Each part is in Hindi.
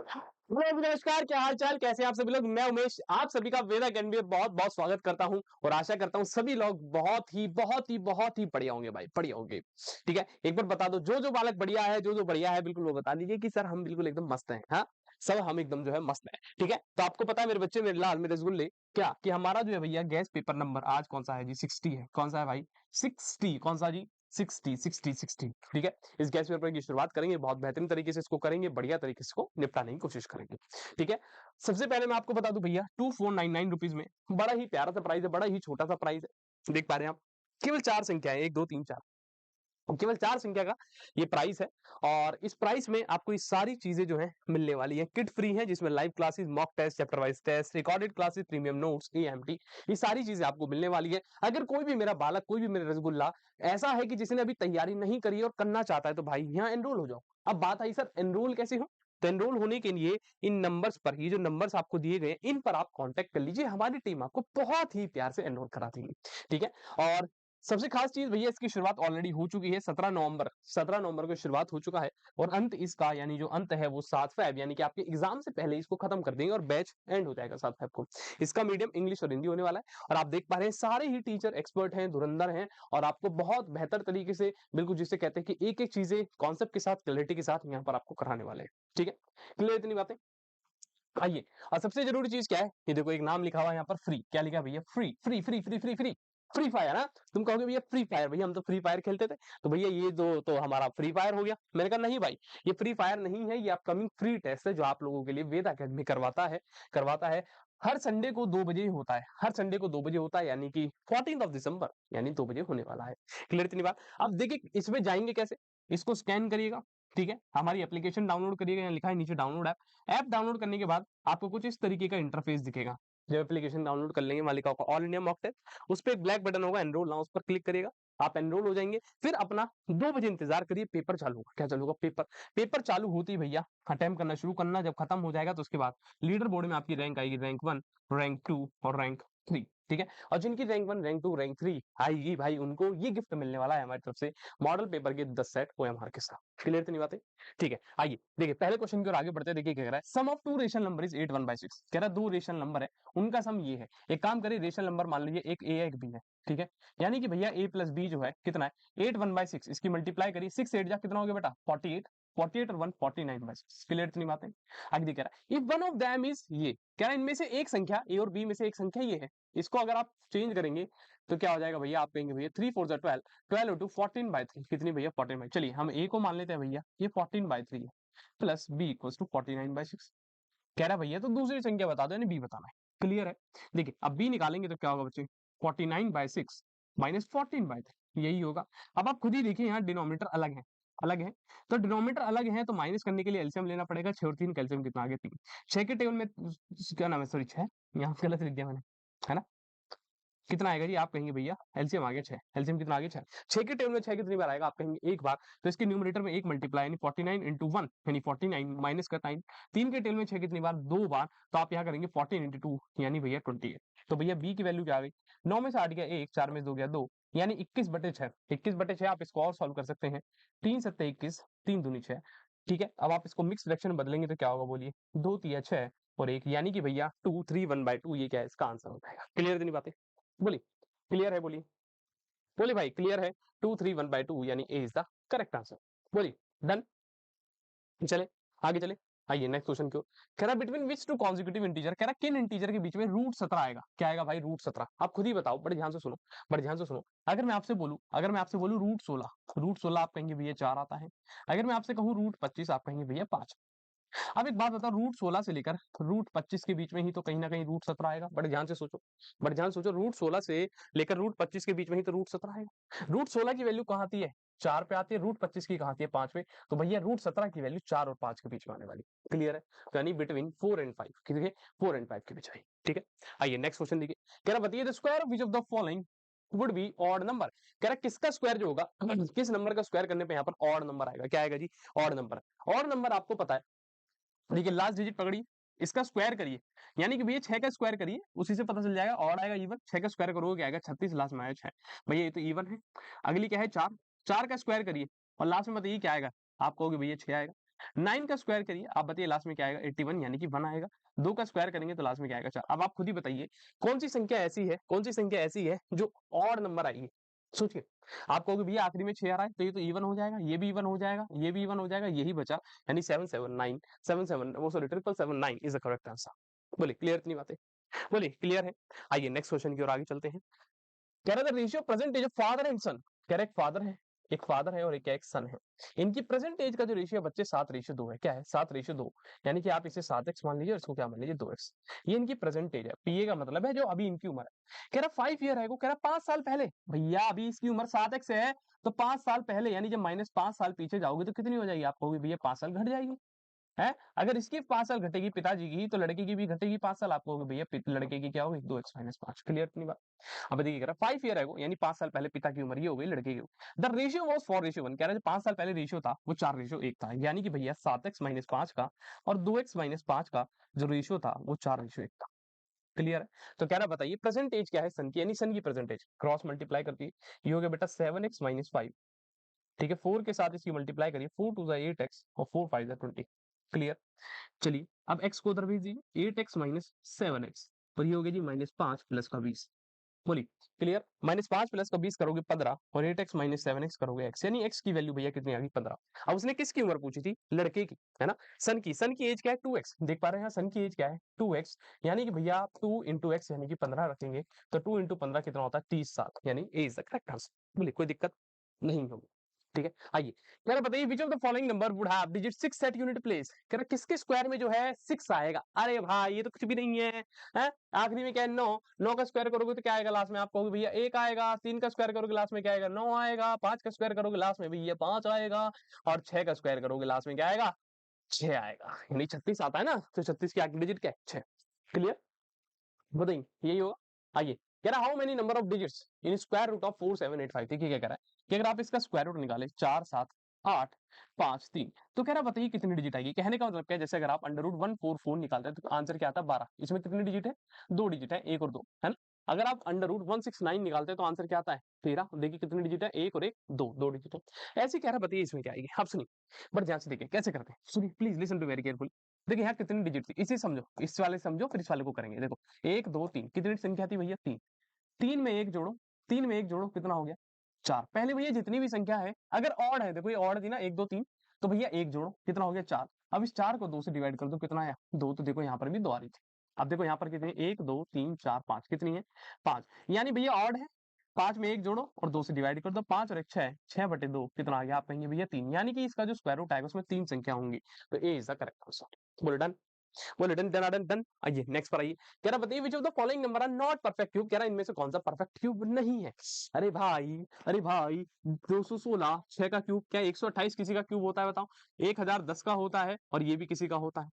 हेलो नमस्कार, क्या हाल चाल, कैसे हैं आप सभी लोग। मैं उमेश आप सभी का वेदा अकेडमी में बहुत बहुत स्वागत करता हूं और आशा करता हूं सभी लोग बहुत ही बढ़िया होंगे भाई, बढ़िया होंगे। ठीक है, एक बार बता दो जो जो बालक बढ़िया है, जो जो बढ़िया है, बिल्कुल वो बता दीजिए कि सर हम बिल्कुल एकदम मस्त हैं। हाँ, सब हम एकदम जो है मस्त है। ठीक है, तो आपको पता है मेरे बच्चे, मेरे लाल, मेरे रसगुल्ले, क्या कि हमारा जो है भैया गैस पेपर नंबर आज कौन सा है जी? 60 है। कौन सा है भाई? 60। कौन सा जी? 60। ठीक है, इस गैस पेपर की शुरुआत करेंगे, बहुत बेहतरीन तरीके से इसको करेंगे, बढ़िया तरीके से इसको निपटाने की कोशिश करेंगे। ठीक है, सबसे पहले मैं आपको बता दूं भैया, 2499 रुपीज में बड़ा ही प्यारा सा प्राइस है, बड़ा ही छोटा सा प्राइस है। देख पा रहे हैं आप, केवल चार संख्या है, 1 2 3 4, केवल चार संख्या का ये प्राइस है। और इस प्राइस में आपको ये सारी चीजें जो है मिलने वाली है। किट फ्री है, जिसमें live classes, mock test, chapter wise test, recorded classes, premium notes, AMT, ये सारी चीजें आपको मिलने वाली है। अगर कोई भी मेरा बालक, कोई भी मेरा रसगुल्ला ऐसा है कि जिसने अभी तैयारी नहीं करी है और करना चाहता है, तो भाई यहाँ एनरोल हो जाओ। अब बात आई सर एनरोल कैसे हो, तो एनरोल होने के लिए इन नंबर्स पर, ये जो नंबर्स आपको दिए गए इन पर आप कांटेक्ट कर लीजिए, हमारी टीम आपको बहुत ही प्यार से एनरोल करा देगी। ठीक है, और सबसे खास चीज भैया, इसकी शुरुआत ऑलरेडी हो चुकी है। 17 नवंबर, 17 नवंबर को शुरुआत हो चुका है और अंत इसका, यानी जो अंत है वो 7 फेब, यानी कि आपके एग्जाम से पहले इसको खत्म कर देंगे और बैच एंड हो जाएगा 7 फेब को। इसका मीडियम इंग्लिश और हिंदी होने वाला है और आप देख पा रहे हैं सारे ही टीचर एक्सपर्ट हैं, धुरंधर हैं और आपको बहुत बेहतर तरीके से, बिल्कुल जिसे कहते हैं कि एक एक चीजें कॉन्सेप्ट के साथ, क्लैरिटी के साथ यहाँ पर आपको कराने वाले हैं। ठीक है, क्लियर इतनी बातें? आइए, और सबसे जरूरी चीज क्या है, ये देखो एक नाम लिखा हुआ है यहाँ पर, फ्री। क्या लिखा है भैया? Free free free free free free free fire. ना, तुम कहोगे भैया फ्री फायर, भैया हम तो फ्री फायर खेलते थे, तो भैया ये तो हमारा फ्री फायर हो गया। मैंने कहा नहीं भाई, ये फ्री फायर नहीं है, ये अपकमिंग फ्री टेस्ट है जो आप लोगों के लिए वेद अकेडमी करवाता है। हर संडे को 2 बजे होता है, हर संडे को 2 बजे होता है, यानी कि 14 दिसंबर, यानी 2 बजे होने वाला है। क्लियर इतनी बात? अब देखिए इसमें जाएंगे कैसे, इसको स्कैन करिएगा। ठीक है, हमारी एप्लीकेशन डाउनलोड करिएगा, यहाँ लिखा है नीचे डाउनलोड ऐप। ऐप डाउनलोड करने के बाद आपको कुछ इस तरीके का इंटरफेस दिखेगा। जब एप्लीकेशन डाउनलोड कर लेंगे, मालिका का ऑल इंडिया मॉक टेस्ट, उस पर एक ब्लैक बटन होगा एनरोल नाउ, उस पर क्लिक करिएगा, आप एनरोल हो जाएंगे। फिर अपना 2 बजे इंतजार करिए, पेपर चालू होगा। क्या चालू होगा? पेपर। पेपर चालू होती ही भैया अटेम्प्ट करना शुरू करना, जब खत्म हो जाएगा तो उसके बाद लीडर बोर्ड में आपकी रैंक आएगी, रैंक 1, रैंक 2 और रैंक 3। ठीक है, और जिनकी रैंक 1, रैंक 2, रैंक 3 आएगी भाई, उनको ये गिफ्ट मिलने वाला है हमारी तरफ से, मॉडल पेपर के 10 सेट OMR के साथ। क्लियर तो नहीं बातें? ठीक है, आइए देखिए पहले क्वेश्चन की ओर आगे बढ़ते हैं। देखिए क्या कह रहा है, sum of two rational number is 8 1/6। कह रहा है दो रेशनल नंबर है, उनका सम ये है। एक काम करिए, रेशनल नंबर मान लीजिए एक ए है, एक बी है। ठीक है, यानी कि भैया ए प्लस बी जो है कितना है? 8 1/6। इसकी मल्टीप्लाई करिए, 6 8 जा कितना हो गया बेटा? 48। 48 और 1 49/6। क्लियर इतनी बातें? आगे देखिए कह रहा है, if one of them is ये, कह रहा है इनमें से एक संख्या, ए और बी में से एक संख्या ये है, इसको अगर आप चेंज करेंगे तो क्या हो जाएगा भैया? आप कहेंगे भैया 3 4 12, 12 टू 14/3, कितनी भैया? 14/। चलिए हम ए को मान लेते हैं भैया, ये 14/3 है, प्लस बी इक्वल टू 49/6। कह रहा है भैया तो दूसरी संख्या बता दो, यानी बी बताना है। क्लियर है? देखिए अब बी निकालेंगे तो क्या होगा बच्चे? 49/6 माइनस 14/3, यही होगा। अब आप खुद ही देखिए, यहाँ डिनोमिनेटर अलग है, अलग है, तो डिनोमिनेटर अलग है तो माइनस करने के लिए एलसीएम लेना पड़ेगा। 6 और 3 कैल्सियम कितना आ गया? 3। 6 के टेबल में क्या नाम है, सॉरी 6, यहाँ गलत लिख दिया मैंने, है ना? कितना आएगा जी? आप कहेंगे भैया एलसीएम आ गया 6, एलसीएम कितना आ गया? 6। 6 के टेबल में 6 कितनी बार आएगा? आप कहेंगे एक बार, तो इसके न्यूमरेटर में एक मल्टीप्लाई, यानी 49 इंटू 1, यानी 49 माइनस का 9। 3 के टेबल में 6 कितनी बार? 2 बार, तो आप यहाँ करेंगे 14 इंटू 2, यानी भैया 28। तो भैया बी की वैल्यू क्या आ गई? 9 में से 8 गया 1, 4 में से 2 गया 2, यानी 21/6। 21/6 आप इसको और सॉल्व कर सकते हैं, 3 7 21, 3 दूनी 6। ठीक है, अब आप इसको मिक्स फ्रैक्शन बदलेंगे तो क्या होगा बोलिए? 2 3 6 और 1, यानी कि भैया 2 3 1/2, ये क्या है? इसका आंसर हो जाएगा। क्लियर नहीं बातें? बोलिए क्लियर है, बोलिए बोलिए भाई क्लियर है? 2 3 1/2, यानी ए इज द करेक्ट आंसर। बोलिए डन। चले आगे चले, आइए नेक्स्ट क्वेश्चन क्यों। कह रहा between which two consecutive integer, कह रहा किन इंटीजर के बीच में √17 आएगा? क्या आएगा भाई? √17। आप खुद ही बताओ, बड़े ध्यान से सुनो, बड़े ध्यान से सुनो। अगर मैं आपसे बोलूं √16, आप कहेंगे भैया 4 आता है। अगर मैं आपसे कहूं √25, आप कहेंगे भैया 5। अब एक बात बताओ, √16 से लेकर √25 के बीच में ही तो कहीं ना कहीं √17 आएगा। बड़े ध्यान से सोचो, बड़े ध्यान से सोचो, √16 से लेकर √25 के बीच में ही तो √17 आएगा। √16 की वैल्यू कहाँ आती है? 4 पे आती है। √25 की कहाँ आती है? 5 पे। तो भैया √17 की वैल्यू 4 और 5 के बीच में आने वाली। क्लियर है? तो यानी बिटवीन 4 एंड 5, कितने? 4 एंड 5 के बीच आई। ठीक है, आइए नेक्स्ट क्वेश्चन देखिए। कह रहा बताइए the square of which of the following would be odd number. कह रहा किसका स्क्वायर जो होगा, किस नंबर का स्क्वायर करने पे यहाँ पर ऑड नंबर आएगा? क्या आएगा जी? Odd number. ऑड नंबर आपको पता है, देखिए लास्ट डिजिट पकड़िए, इसका स्क्वायर करिए, यानी कि भैया 6 का स्क्वायर करिए, उसी से पता चल जाएगा ऑड आएगा इवन। 6 का स्क्वायर करोगे क्या आएगा? 36, लास्ट में आया 6। भैया ये तो इवन है। अगली क्या है? 4। 4 का स्क्वायर करिए और लास्ट में बताइए क्या आएगा? आप कहोगे भैया 6 आएगा। 9 का स्क्वायर करिए, आप बताइए लास्ट में क्या आएगा 81 यानी कि 1 आएगा। 2 का स्क्वायर करेंगे तो लास्ट में क्या आएगा 4। अब आप खुद ही बताइए कौन सी संख्या ऐसी है, कौन सी संख्या ऐसी है जो ऑड नंबर आएगी। सोचिए, आप कहोगे भैया आखिरी में 6 आ रहा है तो ये तो इवन हो जाएगा, ये भी इवन हो जाएगा, ये भी इवन हो जाएगा, यही बचा यानी 779 77 वो sorry 779 is the correct answer. बोलिए क्लियर इतनी बातें? बोलिए क्लियर है? आइए नेक्स्ट क्वेश्चन की ओर आगे चलते हैं। कह रहा था ratio present age of father and son. कह रहा एक फादर है, एक फादर है और एक एक सन है। इनकी प्रेजेंट एज का जो रेशियो बच्चे 7:2 है। क्या है 7:2, यानी कि आप इसे 7x मान लीजिए और इसको क्या मान लीजिए 2x। ये इनकी प्रेजेंट एज है। पीए का मतलब है जो अभी इनकी उम्र है। कह रहा 5 ईयर है वो, कह रहा 5 साल पहले। भैया अभी इसकी उम्र 7x है तो 5 साल पहले यानी जब -5 साल पीछे जाओगे तो कितनी हो जाएगी? आप कहोगे भैया 5 साल घट जाएगी है। अगर इसकी 5 साल घटेगी पिताजी की तो लड़के की भी घटेगी 5 साल। आप कहोगे भैया लड़के की क्या होगी 2x-5। क्लियर इतनी बात? अब देखिए कह रहा 5 ईयर है वो, यानी 5 साल पहले पिता की उम्र ये हो गई लड़के की। The ratio was 4:1। कह रहा है 5 साल पहले रेशियो था वो 4:1 था, यानी कि भैया 7x-5 का और 2x-5 का जो रेशियो था वो 4:1 था। क्लियर है? तो कह रहा बताइए प्रेजेंट एज क्या है सन की, यानी सन की प्रेजेंट एज क्रॉस मल्टीप्लाई करती है। ये हो गया बेटा 7x-5। ठीक है, 4 के साथ इसकी मल्टीप्लाई करिए, 4 टू 8x और 4 5 20। क्लियर? चलिए अब x को उधर भेज दीजिए, 8x माइनस 7x और ये हो गया जी -5 प्लस का 20। बोलिए क्लियर? -5 प्लस का 20 करोगे 15 और 8x माइनस 7x करोगे x, यानी x की वैल्यू भैया कितनी आ गई 15। अब उसने किसकी उम्र पूछी थी? लड़के की, है ना? सन की एज क्या है 2x। देख पा रहे हैं सन की एज क्या है 2x, यानी कि भैया आप 2 इंटू एक्स यानी कि 15 रखेंगे तो 2 इंटू 15 कितना होता है 30 साल, यानी ए इज द करेक्ट आंसर। बोलिए कोई दिक्कत नहीं होगी। ठीक है, आइए कह रहा बताइए which of the following number would have digit 6 at unit place. कह रहा किसके स्क्वायर में जो है 6 आएगा? अरे भाई ये तो कुछ भी नहीं है, हैं? आखिरी में क्या है 9। 9 का स्क्वायर करोगे तो क्या आएगा लास्ट में? आप कहोगे भैया 1 आएगा। 3 का स्क्वायर करोगे लास्ट में क्या आएगा 9 आएगा। 5 का स्क्वायर करोगे लास्ट में भैया 5 आएगा और 6 का स्क्वायर करोगे लास्ट में क्या आएगा 6 आएगा, यानी 36 आता है ना, तो 36 की आखिरी डिजिट क्या है 6। क्लियर? बताइए यही होगा। आइए कह रहा how many number of digits in square root of 4785। देखिए क्या कह रहा है कि अगर आप इसका स्क्वायर रूट निकाले 4 7 8 5 3 तो कह रहा बताइए कितनी डिजिट आएगी। कहने का मतलब क्या है, जैसे अगर आप अंडर रूट 144 निकालते हैं तो आंसर क्या आता है 12। इसमें कितनी डिजिट है 2 डिजिट है, 1 और 2, है ना? अगर आप अंडर रूट 169 निकालते हैं तो आंसर क्या आता है 13। देखिए कितनी डिजिट है 1 और 1 2 डिजिट है। ऐसे कह रहा बताइए इसमें क्या आएगी। आप सुनिए बट ध्यान से देखिए कैसे करते हैं, सुनिए please listen to very careful. देखिए यहाँ कितनी डिजिट थी इसे समझो, इस वाले समझो फिर इस वाले को करेंगे। देखो 1 2 3 कितनी संख्या थी भैया 3। 3 में 1 जोड़ो, 3 में 1 जोड़ो कितना हो गया 4। पहले भैया जितनी भी संख्या है अगर ऑड है, देखो ये ऑड थी ना 1 2 3, तो भैया 1 जोड़ो कितना हो गया 4। अब इस 4 को 2 से डिवाइड कर दो कितना आया 2। तो देखो यहाँ पर भी 2 आ रही थी। अब देखो यहाँ पर कितनी 1 2 3 4 5 कितनी है 5, यानी भैया ऑड है। 5 में 1 जोड़ो और 2 से डिवाइड कर दो, 5 और 1 6, 6/2 कितना आ गया आप कहेंगे भैया 3, यानी कि इसका जो स्क्वायर रूट आएगा उसमें 3 संख्या होंगी। तो A is the correct answer. बोलो डन? बोले डन डन डन डन। आइए नेक्स्ट पर आइए। कह रहा बताइए which of the following number are not perfect cube. कह रहा इनमें से कौन सा परफेक्ट क्यूब नहीं है। अरे भाई 216 6 का क्यूब क्या 128 किसी का क्यूब होता है बताओ? 1010 का होता है और ये भी किसी का होता है,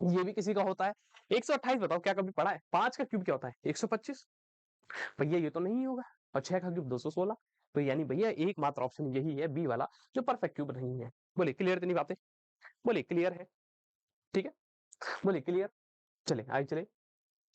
ये भी किसी का होता है। 128 बताओ क्या कभी पढ़ा है? 5 का क्यूब क्या होता है 125। भैया ये तो नहीं होगा। और 6 का क्यूब 216। तो यानी भैया एकमात्र ऑप्शन यही है बी वाला जो परफेक्ट क्यूब नहीं है। बोलिए क्लियर इतनी बातें? बोलिए क्लियर है? ठीक है, बोलिए क्लियर। चले आगे चले।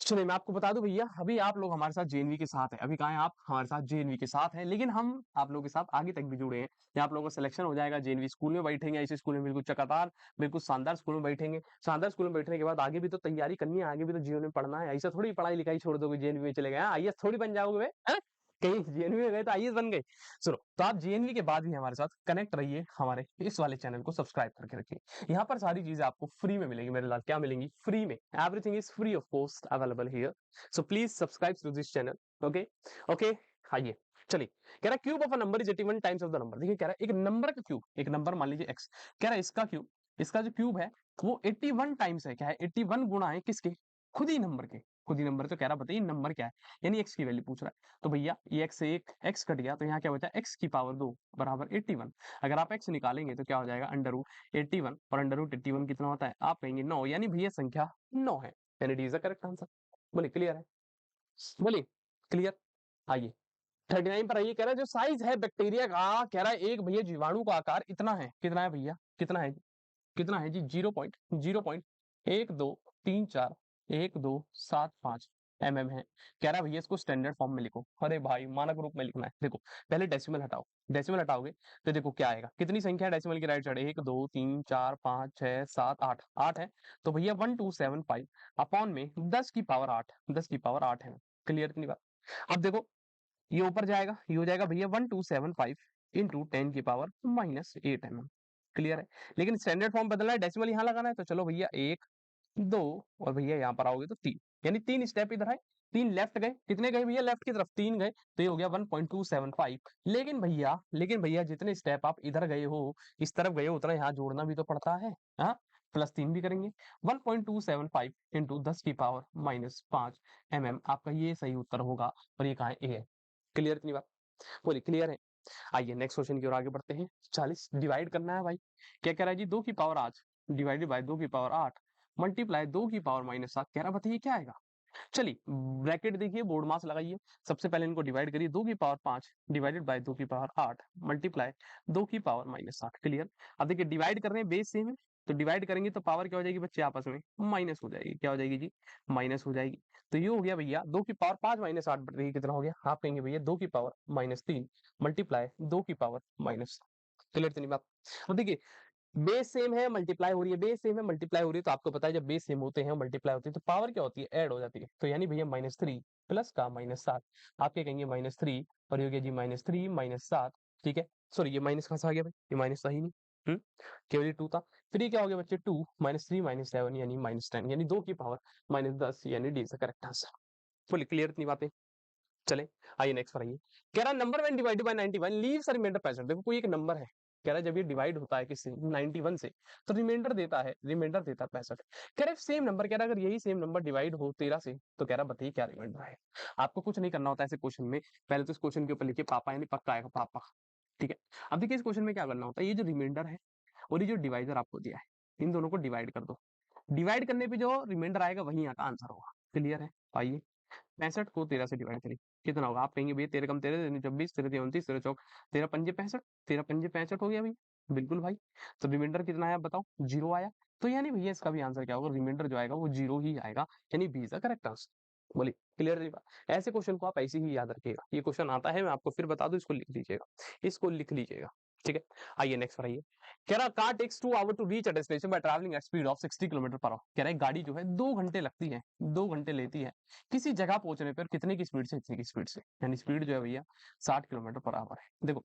चलिए मैं आपको बता दूं भैया अभी आप लोग हमारे साथ जेएनवी के साथ है। अभी कहाँ हैं आप? हमारे साथ जेएनवी के साथ है, लेकिन हम आप लोगों के साथ आगे तक भी जुड़े हैं। जहाँ आप लोगों का सिलेक्शन हो जाएगा जेएनवी स्कूल में बैठेंगे, ऐसे स्कूल में बिल्कुल चकादार बिल्कुल शानदार स्कूल में बैठेंगे। शानदार स्कूल में बैठने के बाद आगे भी तो तैयारी करनी है, आगे भी तो जीवन में पढ़ना है। ऐसा थोड़ी पढ़ाई लिखाई छोड़ दोगे जेएनवी में चले गए आईएएस थोड़ी बन जाओगे बे, हैं? कहीं जेएनवी में गए तो आईएएस बन गए। सुनो तो आप जेएनवी के बाद भी हमारे साथ कनेक्ट रहिए, हमारे इस वाले चैनल को सब्सक्राइब करके रखिए। यहाँ पर सारी चीजें आपको फ्री में मिलेंगी मेरे लाल। क्या मिलेंगी? फ्री में। Everything is free of cost available here, so please subscribe to this channel. Okay okay आइए चलिए। कह रहा cube of a number is 81 times of the number. देखिए कह रहा है एक नंबर का क्यूब, एक नंबर मान लीजिए x, कह रहा है इसका क्यूब, इसका जो क्यूब है वो 81 टाइम्स है। क्या है 81 गुणा है किसके? खुद ही नंबर के, खुद ही नंबर। तो कह रहा बताइए नंबर क्या है, यानी x की वैल्यू पूछ रहा है। तो भैया ये x से एक x कट गया तो यहाँ क्या बचा x की पावर 2 बराबर 81। अगर आप x निकालेंगे तो क्या हो जाएगा अंडर रूट 81 और अंडर रूट 81 कितना होता है आप कहेंगे 9, यानी भैया संख्या 9 है, यानी it is the correct answer. बोलिए क्लियर है? बोलिए क्लियर। आइए 39 पर आइए। कह रहा है जो साइज है बैक्टीरिया का, कह रहा है एक भैया जीवाणु का आकार इतना है। कितना है भैया? कितना है? कितना है जी? 0.0.1234 1275 है। कह रहा भैया इसको स्टैंडर्ड फॉर्म में लिखो। अरे भाई मानक रूप में लिखना है। देखो पहले डेसिमल हटाओ, डेसिमल हटाओगे तो देखो क्या आएगा, कितनी संख्या है डेसिमल की राइट साइड, 1 2 3 4 5 6 7 8, 8 है। तो भैया 1275 अपॉन में 10 की पावर 8, 10 की पावर 8 है। क्लियर इतनी बात। अब देखो ये ऊपर जाएगा, ये हो जाएगा भैया 1275 इंटू 10 की पावर -8 क्लियर है। लेकिन स्टैंडर्ड फॉर्म बदलना है, डेसिमल यहाँ लगाना है, तो चलो भैया 1 2 और भैया यहाँ पर आओगे तो 3, यानी 3 स्टेप इधर है, 3 लेफ्ट गए, कितने गए भैया लेफ्ट की तरफ 3 गए, तो ये हो गया 1.275। लेकिन भैया जितने स्टेप आप इधर गए हो, इस तरफ गए हो, उतना यहाँ जोड़ना भी तो पड़ता है। हाँ +3 भी करेंगे। 1.275 इंटू 10 की पावर -5 आपका ये सही उत्तर होगा। और ये कहा है ए है। क्लियर इतनी बात, बोलिए क्लियर है। आइए नेक्स्ट क्वेश्चन की ओर आगे बढ़ते हैं। 40 डिवाइड करना है भाई। क्या कह रहा है जी, 2 की पावर 8 डिवाइडेड बाय 2 की पावर 8 मल्टीप्लाई 2 की पावर -7, कह रहा बताइए क्या आएगा। चलिए ब्रैकेट देखिए, बोर्ड मास लगाइए, सबसे पहले इनको डिवाइड करिए, 2 की पावर 5 डिवाइडेड बाय 2 की पावर 8 मल्टीप्लाई 2 की पावर -7। क्लियर। अब देखिए डिवाइड कर रहे हैं, बेस सेम है, तो डिवाइड करेंगे तो पावर क्या हो जाएगी बच्चे आपस में, माइनस हो जाएगी। क्या हो जाएगी जी, माइनस हो जाएगी। तो ये हो गया भैया 2 की पावर 5 -8 बढ़ रही है, कितना हो गया, आप कहेंगे भैया 2 की पावर -3 मल्टीप्लाई 2 की पावर -। क्लियर इतनी बात। अब देखिए बेस सेम है, मल्टीप्लाई हो रही है, बेस सेम है मल्टीप्लाई हो रही है, तो आपको पता है जब बेस सेम होते हैं मल्टीप्लाई होती है तो पावर क्या होती है, ऐड हो जाती है। तो यानी भैया -3 प्लस का -7, आप क्या कहेंगे -3 और ये हो गया जी -3 -7। ठीक है, सॉरी ये माइनस कहाँ से आ गया भाई, ये माइनस था ही नहीं। केवल ये 2 था। फिर ये क्या हो गया बच्चे 2 -3 -7 यानी -10, यानी 2 की पावर -10, यानी D is the correct answer. Full clear इतनी बातें। चले आइए नेक्स्ट पर आइए। कह रहा number when divided by 91 leaves a remainder present. देखो कोई एक नंबर है, कह रहा है जब ये डिवाइड होता है किससे 91 से, तो रिमाइंडर देता है, रिमाइंडर देता है 65। कह रहा है सेम नंबर, कह रहा है अगर यही सेम नंबर डिवाइड हो 13 से, तो कह रहा है बताइए क्या रिमाइंडर है। आपको कुछ नहीं करना होता ऐसे क्वेश्चन में, पहले तो इस क्वेश्चन के ऊपर लिखिए पापा, यानी पक्का आएगा पापा। ठीक है, अब देखिए इस क्वेश्चन में क्या करना होता है, ये जो रिमाइंडर है और ये जो डिवाइजर आपको दिया है, इन दोनों को डिवाइड कर दो। डिवाइड करने पे जो रिमाइंडर आएगा वही यहाँ का आंसर होगा। क्लियर है। आइए 65 को 13 से डिवाइड करिए, कितना होगा, आप कहेंगे भैया 13 कम 13 13 24 13 29 13 चौक 13 पंजे 65, 13 पंजे 65 हो गया भैया, बिल्कुल भाई। तो रिमाइंडर कितना आया बताओ, 0 आया। तो यानी भैया इसका भी आंसर क्या होगा, रिमाइंडर जो आएगा वो 0 ही आएगा, यानी B is the correct answer. बोलिए क्लियर है बात। ऐसे क्वेश्चन को आप ऐसे ही याद रखिएगा, ये क्वेश्चन आता है मैं आपको फिर बता दूं, इसको लिख लीजिएगा, इसको लिख लीजिएगा। ठीक है, आइए नेक्स्ट पर आइए। कह रहा car takes 2 hour to reach a destination by travelling at speed of 60 kilometre per hour. कह रहा है गाड़ी जो है 2 घंटे लगती है, 2 घंटे लेती है किसी जगह पहुंचने पर कितने की स्पीड से, इतनी की स्पीड से, यानी स्पीड जो है भैया 60 किलोमीटर पर आवर है। देखो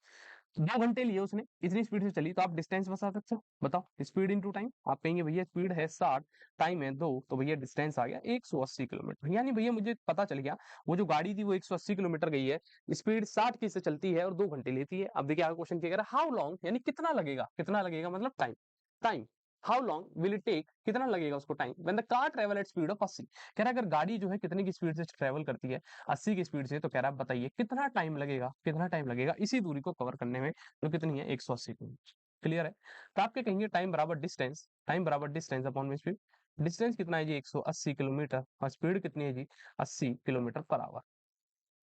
2 घंटे लिए उसने, इतनी स्पीड से चली, तो आप डिस्टेंस बता सकते हो, बताओ स्पीड इनटू टाइम। आप कहेंगे भैया स्पीड है 60, टाइम है 2, तो भैया डिस्टेंस आ गया 180 किलोमीटर। यानी भैया मुझे पता चल गया वो जो गाड़ी थी वो 180 किलोमीटर गई है, स्पीड 60 की से चलती है और 2 घंटे लेती है। अब देखिए आगे क्वेश्चन क्या कह रहा है, हाउ लॉन्ग, यानी कितना लगेगा, कितना लगेगा मतलब time, time how long will it take, कितना लगेगा उसको time, when the car travel at speed of 80। कह रहा है अगर गाड़ी जो है कितने की स्पीड से ट्रेवल करती है, 80 की स्पीड से, तो कह रहा है बताइए कितना टाइम लगेगा, कितना टाइम लगेगा इसी दूरी को कवर करने में, जो कितनी है 180 किलोमीटर। क्लियर है। तो आप क्या कहेंगे टाइम बराबर डिस्टेंस, टाइम बराबर डिस्टेंस अपॉन में स्पीड। डिस्टेंस कितना है जी 180 किलोमीटर और स्पीड कितनी है जी 80 किलोमीटर पर आवर।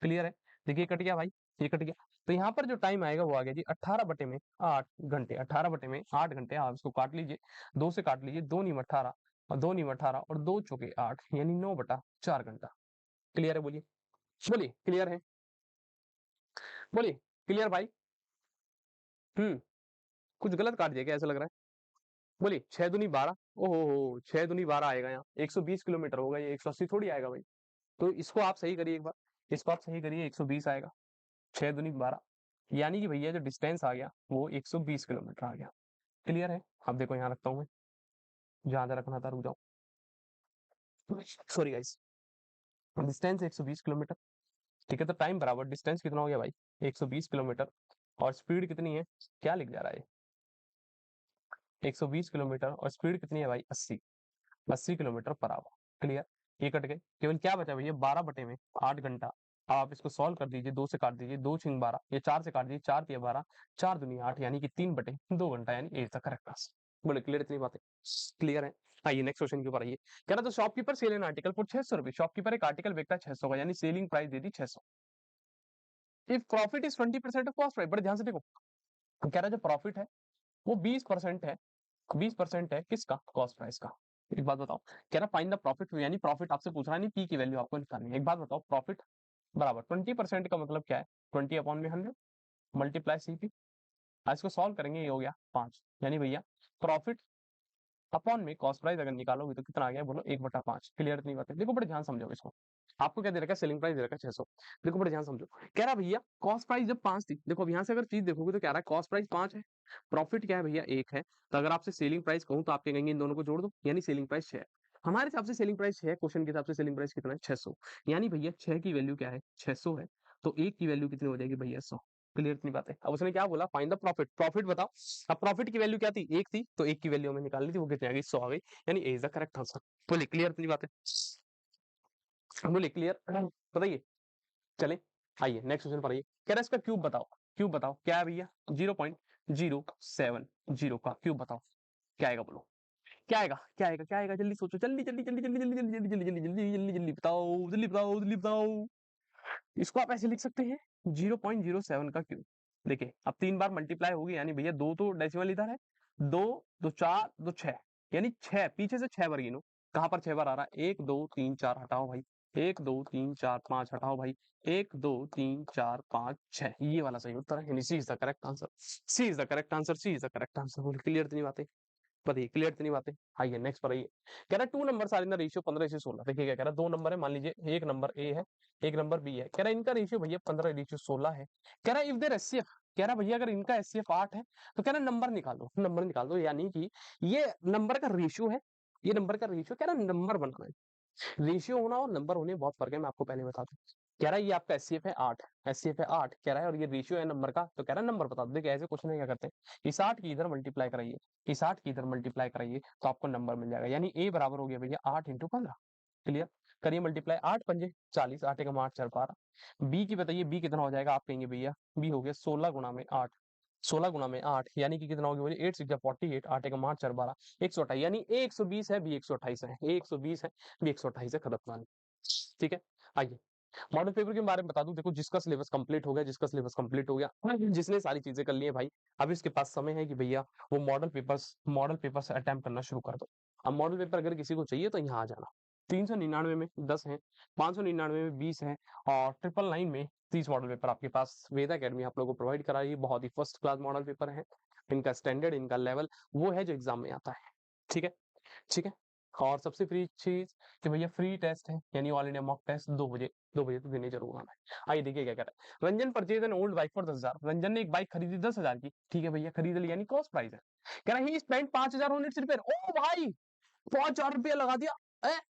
क्लियर है। देखिए कट गया भाई, ये कट गया। तो यहाँ पर जो टाइम आएगा वो आ गया जी 18 बटे में 8 घंटे, 18 बटे में 8 घंटे। आप इसको काट लीजिए, 2 से काट लीजिए, 2 नीम 18 और 2 नीम 18 और 2 चौके 8, यानी 9/4 घंटा। क्लियर है, बोलिए बोलिए क्लियर है, बोलिए क्लियर भाई। कुछ गलत काट दिया क्या, ऐसा लग रहा है। बोलिए 6 दूनी 12, ओहो हो 6 दूनी 12 आएगा यहाँ, 120 किलोमीटर होगा ये, 180 थोड़ी आएगा भाई। तो इसको आप सही करिए एक बार, इसको आप सही करिए, 120 आएगा, 6 दूनी 12, यानी कि भैया जो डिस्टेंस आ गया वो 120 किलोमीटर आ गया। क्लियर है। अब देखो यहाँ रखता हूँ मैं, जहां से रखना था रुक जाओ, सॉरी गाइस। डिस्टेंस 120 किलोमीटर, ठीक है, तो टाइम बराबर डिस्टेंस कितना हो गया भाई 120 किलोमीटर, और स्पीड कितनी है, क्या लिख जा रहा है 120 किलोमीटर, और स्पीड कितनी है भाई 80 किलोमीटर पर आवर। क्लियर। ये कट गए, केवल क्या बचा भैया 12 बटे में 8 घंटा। अब आप इसको सॉल्व कर दीजिए, 2 से काट दीजिए, 2 छिंग 12, ये 4 से काट दीजिए, 4 तिया 12, 4 दूनी 8, यानी कि 3 बटे 2 घंटा, यानी ए तक करेक्ट आंसर। बोले क्लियर इतनी बातें, क्लियर है। आइए नेक्स्ट क्वेश्चन के ऊपर आइए। कह रहा तो shopkeeper sell an article for 600 रुपए, शॉपकीपर एक आर्टिकल बेचता है 600 का, यानी selling price they the 600। If profit is 20% of cost price, बड़े ध्यान से देखो, कह रहा है जो प्रॉफिट है वो 20% है, 20% है किसका, कॉस्ट प्राइस का। एक बात बताओ, कह रहा फाइंड द प्रॉफिट, यानी प्रॉफिट आपसे पूछ रहा है, नहीं पी की वैल्यू आपको निकालनी है। एक बात बताओ, प्रॉफिट बराबर 20% का मतलब क्या है, 20/100 मल्टीप्लाई सीपी। आज इसको सॉल्व करेंगे, ये हो गया 5, यानी भैया प्रॉफिट अपॉन में कॉस्ट प्राइस अगर निकालोगे तो कितना आ गया, बोलो 1/5। क्लियर इतनी बात है? देखो बड़े ध्यान समझो इसको। आपको क्या दे रखा है, सेलिंग प्राइस दे रखा है 600। देखो बड़े ध्यान समझो, कह रहा भैया कॉस्ट प्राइस जब 5 थी, देखो अब यहाँ से अगर चीज देखोगे तो कह रहा है कॉस्ट प्राइस 5 है, प्रॉफिट क्या है भैया 1 है। तो अगर आपसे सेलिंग प्राइस कहूँ तो आप क्या कहेंगे, इन दोनों को जोड़ दो, यानी सेलिंग प्राइस 6 है। हमारे हिसाब से सेलिंग प्राइस 6 है, क्वेश्चन के हिसाब से सेलिंग प्राइस कितना है 600, यानी भैया 6 की वैल्यू क्या है 600 है, तो 1 की वैल्यू कितनी हो जाएगी भैया 100। क्लियर इतनी बात है? अब उसने क्या बोला, फाइंड द प्रॉफिट, प्रॉफिट बताओ। अब प्रॉफिट की वैल्यू क्या थी, 1 थी, तो 1 की वैल्यू हमें निकालनी थी, वो कितनी आ गई 100 आ गई, यानी ए इज द करेक्ट आंसर। बोलिए क्लियर इतनी बात है? बोलिए क्लियर, बताइए। चले आइए नेक्स्ट क्वेश्चन पर आइए। कह रहा है इसका क्यूब बताओ, क्यूब बताओ क्या है भैया, 0.070 का क्यूब बताओ, क्या आएगा बोलो, क्या आएगा, क्या आएगा, क्या आएगा, जल्दी सोचो, जल्दी जल्दी जल्दी जल्दी जल्दी जल्दी जल्दी जल्दी जल्दी जल्दी जल्दी बताओ, जल्दी बताओ, जल्दी बताओ। इसको आप ऐसे लिख सकते हैं 0.07 का क्यूब। देखिए अब 3 बार मल्टीप्लाई होगी, यानी भैया 2 तो डेसिमल इधर है, 2 2 4 2 6, यानी 6 पीछे से 6 बार गिनो, कहां पर 6 बार आ रहा है, 1 2 3 4 हटाओ भाई, 1 2 3 4 5 हटाओ भाई, 1 2 3 4 5 6, ये वाला सही उत्तर है, यानी C is the correct answer, C is the correct answer, C is the correct answer. बोल क्लियर इतनी बातें, बताइए क्लियर इतनी बातें। आइए नेक्स्ट पर आइए। कह रहा है 2 number are in the ratio 15:16। देखिए क्या कह रहा है, 2 नंबर है, मान लीजिए एक नंबर ए है, एक नंबर बी है, कह रहा है इनका रेशियो भैया 15:16 है। कह रहा है इफ देयर एचसीएफ, कह रहा है भैया अगर इनका एचसीएफ 8 है, तो कह रहा है नंबर निकालो, नंबर निकाल दो, यानी कि ये नंबर का रेशियो है, ये नंबर का रेशियो, कह रहा है नंबर बनाना है। रेशियो होना और नंबर होने में बहुत फर्क है, मैं आपको पहले बता दूं। कह रहा है ये आपका एचसीएफ है 8, एचसीएफ है 8 कह रहा है, और ये रेशियो है नंबर का, तो कह रहा है नंबर बता दो। देखिए ऐसे क्वेश्चन में क्या करते हैं, इस 8 की इधर मल्टीप्लाई कराइए, इस 8 की इधर मल्टीप्लाई कराइए, तो आपको नंबर मिल जाएगा, यानी ए बराबर हो गया भैया 8 × 15। क्लियर, करिए मल्टीप्लाई, 8 पंजे 40, 8 एकम 8 4 12। बी की बताइए, बी कितना हो जाएगा, आप कहेंगे भैया बी हो गया 16 गुणा में 8, 16 गुणा में 8 यानी कि कितना हो गया बोलिए, 8 6 48, 8 एकम 8 4 12, 128, यानी ए 120 है, बी 128 है, ए 120 है, बी 128 है, खत्म कहानी। ठीक है, आइए मॉडल पेपर के बारे में बता दूं। देखो जिसका सिलेबस कंप्लीट हो गया, जिसका सिलेबस कंप्लीट हो गया, जिसने सारी चीजें कर ली है भाई, अब इसके पास समय है कि भैया वो मॉडल पेपर से अटेम्प्ट करना शुरू कर दो। अब मॉडल पेपर अगर किसी को चाहिए तो यहाँ आ जाना। 399 में 10 है, 599 में 20 है, और 999 में 30 मॉडल पेपर आपके पास वेदा अकेडमी आप लोगों को प्रोवाइड करा रही है। बहुत ही फर्स्ट क्लास मॉडल पेपर है, इनका स्टैंडर्ड, इनका लेवल वो है जो एग्जाम में आता है। ठीक है, ठीक है। और सबसे फ्री चीज कि भैया फ्री टेस्ट है, यानी ऑल इंडिया मॉक टेस्ट 2 बजे, 2 बजे तो देने जरूर आना है। आइए देखिए क्या कह रहा है, Ranjan purchase an old bike for 10,000। Ranjan ने एक बाइक खरीदी 10,000 की, ठीक है भैया खरीद ली, यानी कॉस्ट प्राइस है। कह रहा है ही स्पेंड 5,000 ऑन इट्स रिपेयर। ओ भाई 5,000 रुपया लगा दिया,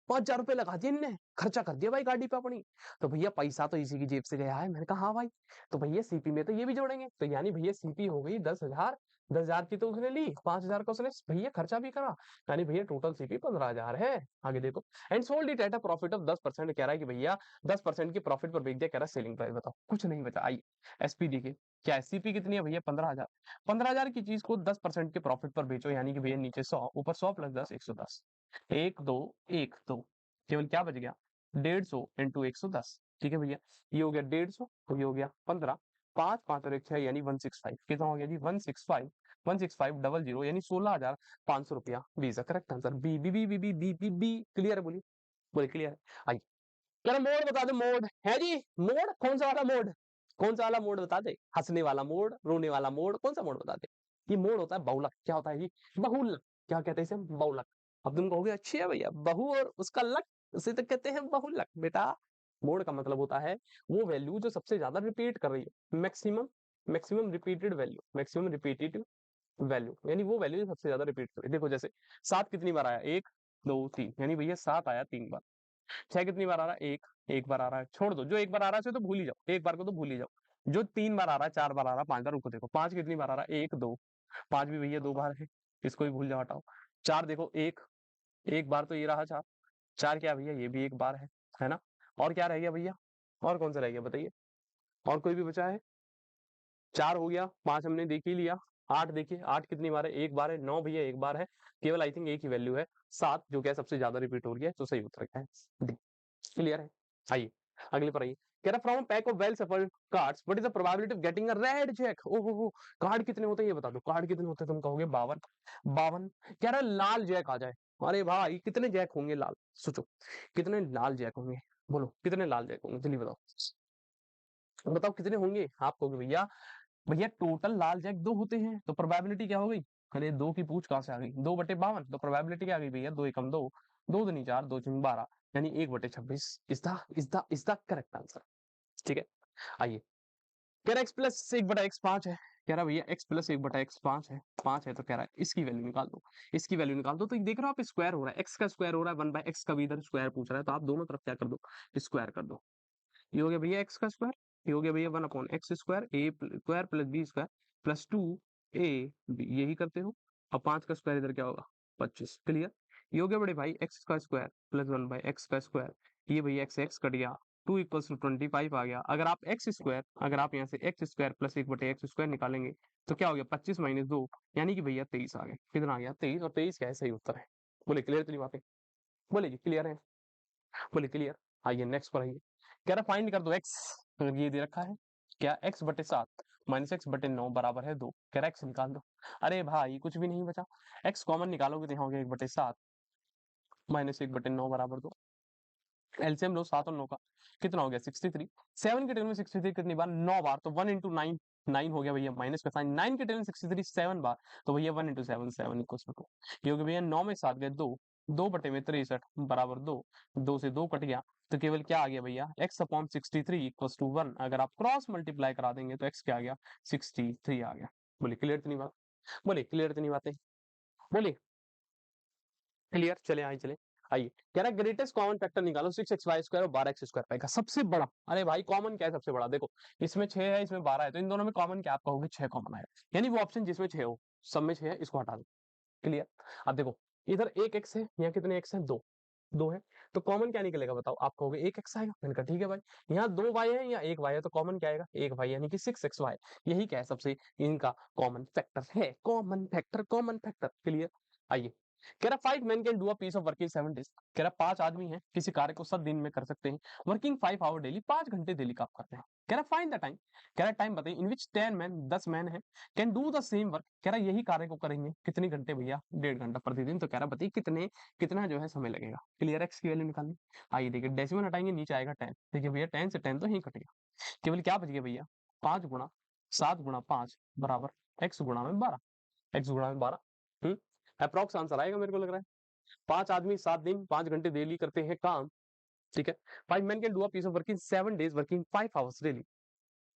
5,000 रुपया लगा दिया इनने, खर्चा कर दिया भाई गाड़ी पे अपनी। तो भैया पैसा तो इसी की जेब से गया है। मैंने कहा हाँ भाई, तो भैया सीपी में तो ये भी जोड़ेंगे, तो यानी भैया सीपी हो गई 10,000, 10,000 की तो उसने ली, 5,000 का उसने भैया खर्चा भी करा, यानी भैया टोटल सीपी 15,000 है। आगे देखो, and sold it at a profit of 10%। कह रहा है कि भैया 10% की प्रॉफिट पर बेच दिया। कह रहा है सेलिंग प्राइस बताओ, कुछ नहीं बचा। आई एसपी के क्या है, सीपी कितनी है भैया 15,000, 15,000 की चीज को 10% के प्रॉफिट पर बेचो, यानी कि भैया नीचे 100, ऊपर 100 + 10 110, 1 2 1 2, केवल क्या बच गया 150 × 110। ठीक है भैया, ये हो गया 150, तो ये हो गया 15, 5 5 और 1 6, यानी 165। कितना हो गया जी 165, 16500, यानी 16,500 रुपया। B is the correct answer, B B B B B B B B. Clear है? बोलिए बोलिए क्लियर है? आइए कह रहा मोड बता दो, मोड है जी, मोड कौन सा वाला मोड, कौन सा वाला मोड बता दे, हंसने वाला मोड, रोने वाला मोड, कौन सा मोड बता दे। ये मोड होता है बहुलक। क्या होता है जी, बहुलक। क्या कहते हैं इसे, बहुलक। अब तुम कहोगे अच्छी है भैया, बहु और उसका लक, उसे तो कहते हैं बहुलक। बेटा मोड का मतलब होता है वो वैल्यू जो सबसे ज्यादा रिपीट कर रही है, maximum, maximum repeated value, maximum repeated value, यानी वो वैल्यू सबसे ज्यादा रिपीट कर रही है। देखो जैसे 7 कितनी बार आया, 1 2 3, यानी भैया 7 आया 3 बार। 6 कितनी बार आ रहा है, एक बार आ रहा है। छोड़ दो, जो एक बार आ रहा है उसे तो भूल ही जाओ, एक बार को तो भूल ही जाओ। जो 3 बार आ रहा है, 4 बार आ रहा है, 5 बार, रुको देखो 5 कितनी बार आ रहा है, 1 2, 5 भी भैया 2 बार है, इसको भी भूल जाओ, हटाओ। 4 देखो, एक बार तो ये रहा 4, 4 क्या भैया ये भी एक बार है ना। और क्या रह गया भैया, और कौन सा रह गया बताइए, और कोई भी बचा है। 4 हो गया, 5 हमने देख ही लिया, 8 देखिए, 8 कितनी बार है, एक बार है। 9 भैया एक बार है, केवल आई थिंक एक ही वैल्यू है 7, जो क्या सबसे ज्यादा रिपीट हो रही है, तो सही उत्तर क्या है, क्लियर है? आइए अगले पर आइए। कह रहा from pack of well shuffled cards what is the probability of getting a red check. ओहो हो, कार्ड कितने होते हैं ये बता दो, कार्ड कितने होते हैं, तुम कहोगे 52, 52। कह रहा है लाल जैक आ जाए, अरे भाई कितने जैक होंगे लाल, सोचो कितने लाल जैक होंगे, बोलो कितने लाल जैक होंगे, जल्दी बताओ, बताओ कितने होंगे। आप कहोगे भैया, भैया टोटल लाल जैक 2 होते हैं तो प्रोबेबिलिटी क्या हो गई, अरे 2 की पूछ कहाँ से आ गई, 2/52, तो प्रोबेबिलिटी क्या आ गई भैया, 2 एकम 2, 2 दूनी 4, 2 चौक 12, यानी 1/26 इज द करेक्ट आंसर। ठीक है, आइए, कह रहा एक्स प्लस 1/x 5 है, कह रहा भैया एक्स प्लस 1/x 5 है, 5 है तो कह रहा है इसकी वैल्यू निकाल दो, इसकी वैल्यू निकाल दो, तो देख रहे हो आप स्क्वायर हो रहा है, एक्स का स्क्वायर हो रहा है, 1/x का भी इधर स्क्वायर पूछ रहा है, तो आप दोनों तरफ क्या कर दो, स्क्वायर कर दो। ये हो गया भैया एक्स का स्क्वायर, ये हो गया भैया 1/x square a square plus b square plus 2 a यही करते हो, और 5 का स्क्वायर इधर क्या होगा 25, क्लियर। ये हो गया बड़े भाई एक्स का स्क्वायर प्लस 1/x का स्क्वायर, ये भैया एक्स एक्स कट गया, 2 = 25 आ गया। अगर आप एक्स स्क्वायर, अगर आप यहाँ से x square plus 1/x square निकालेंगे तो क्या हो गया 25 - 2, यानी कि भैया 23 आ गए, कितना आ गया 23, और 23 क्या है सही उत्तर है। बोले क्लियर, तो बातें बोले जी क्लियर है, बोले क्लियर। आइए नेक्स्ट पर आइए, कह रहा फाइंड कर दो एक्स, अगर ये दे रखा है क्या x/7 - x/9 बराबर है 2, कह रहा एक्स निकाल दो। अरे भाई कुछ भी नहीं बचा, एक्स कॉमन निकालोगे तो यहाँ हो गया 1/7 - 1/9 बराबर 2, एलसीएम लो 7 और 9 का, कितना हो गया 63, 7 के टेबल में 63 कितनी बार 9 बार, तो 1 × 9 9 हो गया भैया, माइनस का साइन 9 के टेबल में 63 7 बार, तो भैया 1 × 7 7 = 2, ये हो गया भैया 9 में 7 गए 2, 2/63 बराबर 2, 2 से 2 कट गया, तो केवल क्या आ गया भैया x/63 = 1, अगर आप क्रॉस मल्टीप्लाई करा देंगे तो x क्या आ गया 63 आ गया। बोले क्लियर इतनी बात, बोले क्लियर इतनी बातें, बोले क्लियर। चले आइए चले आइए, कह रहा है ग्रेटेस्ट कॉमन फैक्टर निकालो 6xy² और 12x² पाएगा सबसे बड़ा। अरे भाई कॉमन क्या है सबसे बड़ा, देखो इसमें 6 है इसमें 12 है, तो इन दोनों में कॉमन क्या, आप कहोगे 6 कॉमन आएगा, यानी वो ऑप्शन जिसमें 6 हो, सब में 6 है, इसको हटा दो, क्लियर। अब देखो इधर एक एक्स है, यहाँ कितने एक्स है 2, 2 है, तो कॉमन क्या निकलेगा बताओ, आप कहोगे 1 एक्स आएगा, मैंने कहा ठीक है भाई, यहाँ 2 वाई है या 1 वाई है, तो कॉमन क्या आएगा 1 वाई, यानी कि 6xy, यही क्या है सबसे इनका कॉमन फैक्टर है, कॉमन फैक्टर, क्लियर। आइए, कह रहा 5 men can do a piece of work in 7 days, कह रहा 5 आदमी हैं किसी कार्य को 7 दिन में कर सकते हैं, वर्किंग 5 आवर डेली, 5 घंटे डेली काम करते हैं। कह रहा फाइंड द टाइम, कह रहा टाइम बताइए इन विच 10 men 10 मैन है can do the same work, कह रहा यही कार्य को करेंगे कितने घंटे भैया 1.5 घंटा प्रतिदिन, तो कह रहा बताइए कितने कितना जो है समय लगेगा, क्लियर। एक्स की वैल्यू निकालनी, आइए देखिए डेसिमल हटाएंगे नीचे आएगा 10, देखिए भैया 10 से 10 तो यही कटेगा, केवल क्या बच गया भैया 5 × 7 × 5 बराबर x × 12, x × 12 अप्रॉक्स आंसर आएगा मेरे को लग रहा है। 5 आदमी 7 दिन 5 घंटे डेली करते हैं काम, ठीक है। 5 men can do a piece of work in 7 days working 5 hours daily,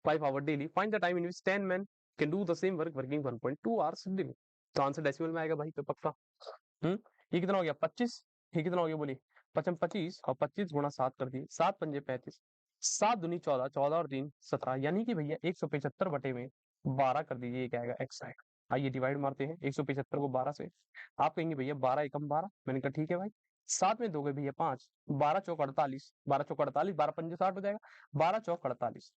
5 hour daily, find the time in which 10 men can do the same work working 1.2 hours daily, तो आंसर डेसिमल में आएगा भाई पे पक्का। ये कितना हो गया 25, ये कितना हो गया बोलिए 55 25 और 25 × 7 कर दिए, 7 पंजे 35, 7 दूनी 14, 14 और 3 17, यानी कि भैया 175 बटे में 12 कर दीजिए, ये क्या आएगा एक्स आएगा। आइए डिवाइड मारते हैं 175 को 12 से, आप कहेंगे भैया 12 एकम 12, मैंने कहा ठीक है भाई, 7 में 2 गए भैया 5, 12 चौक 48, 12 चौक 48, 12 पंजे 60 हो जाएगा, 12 चौक 48,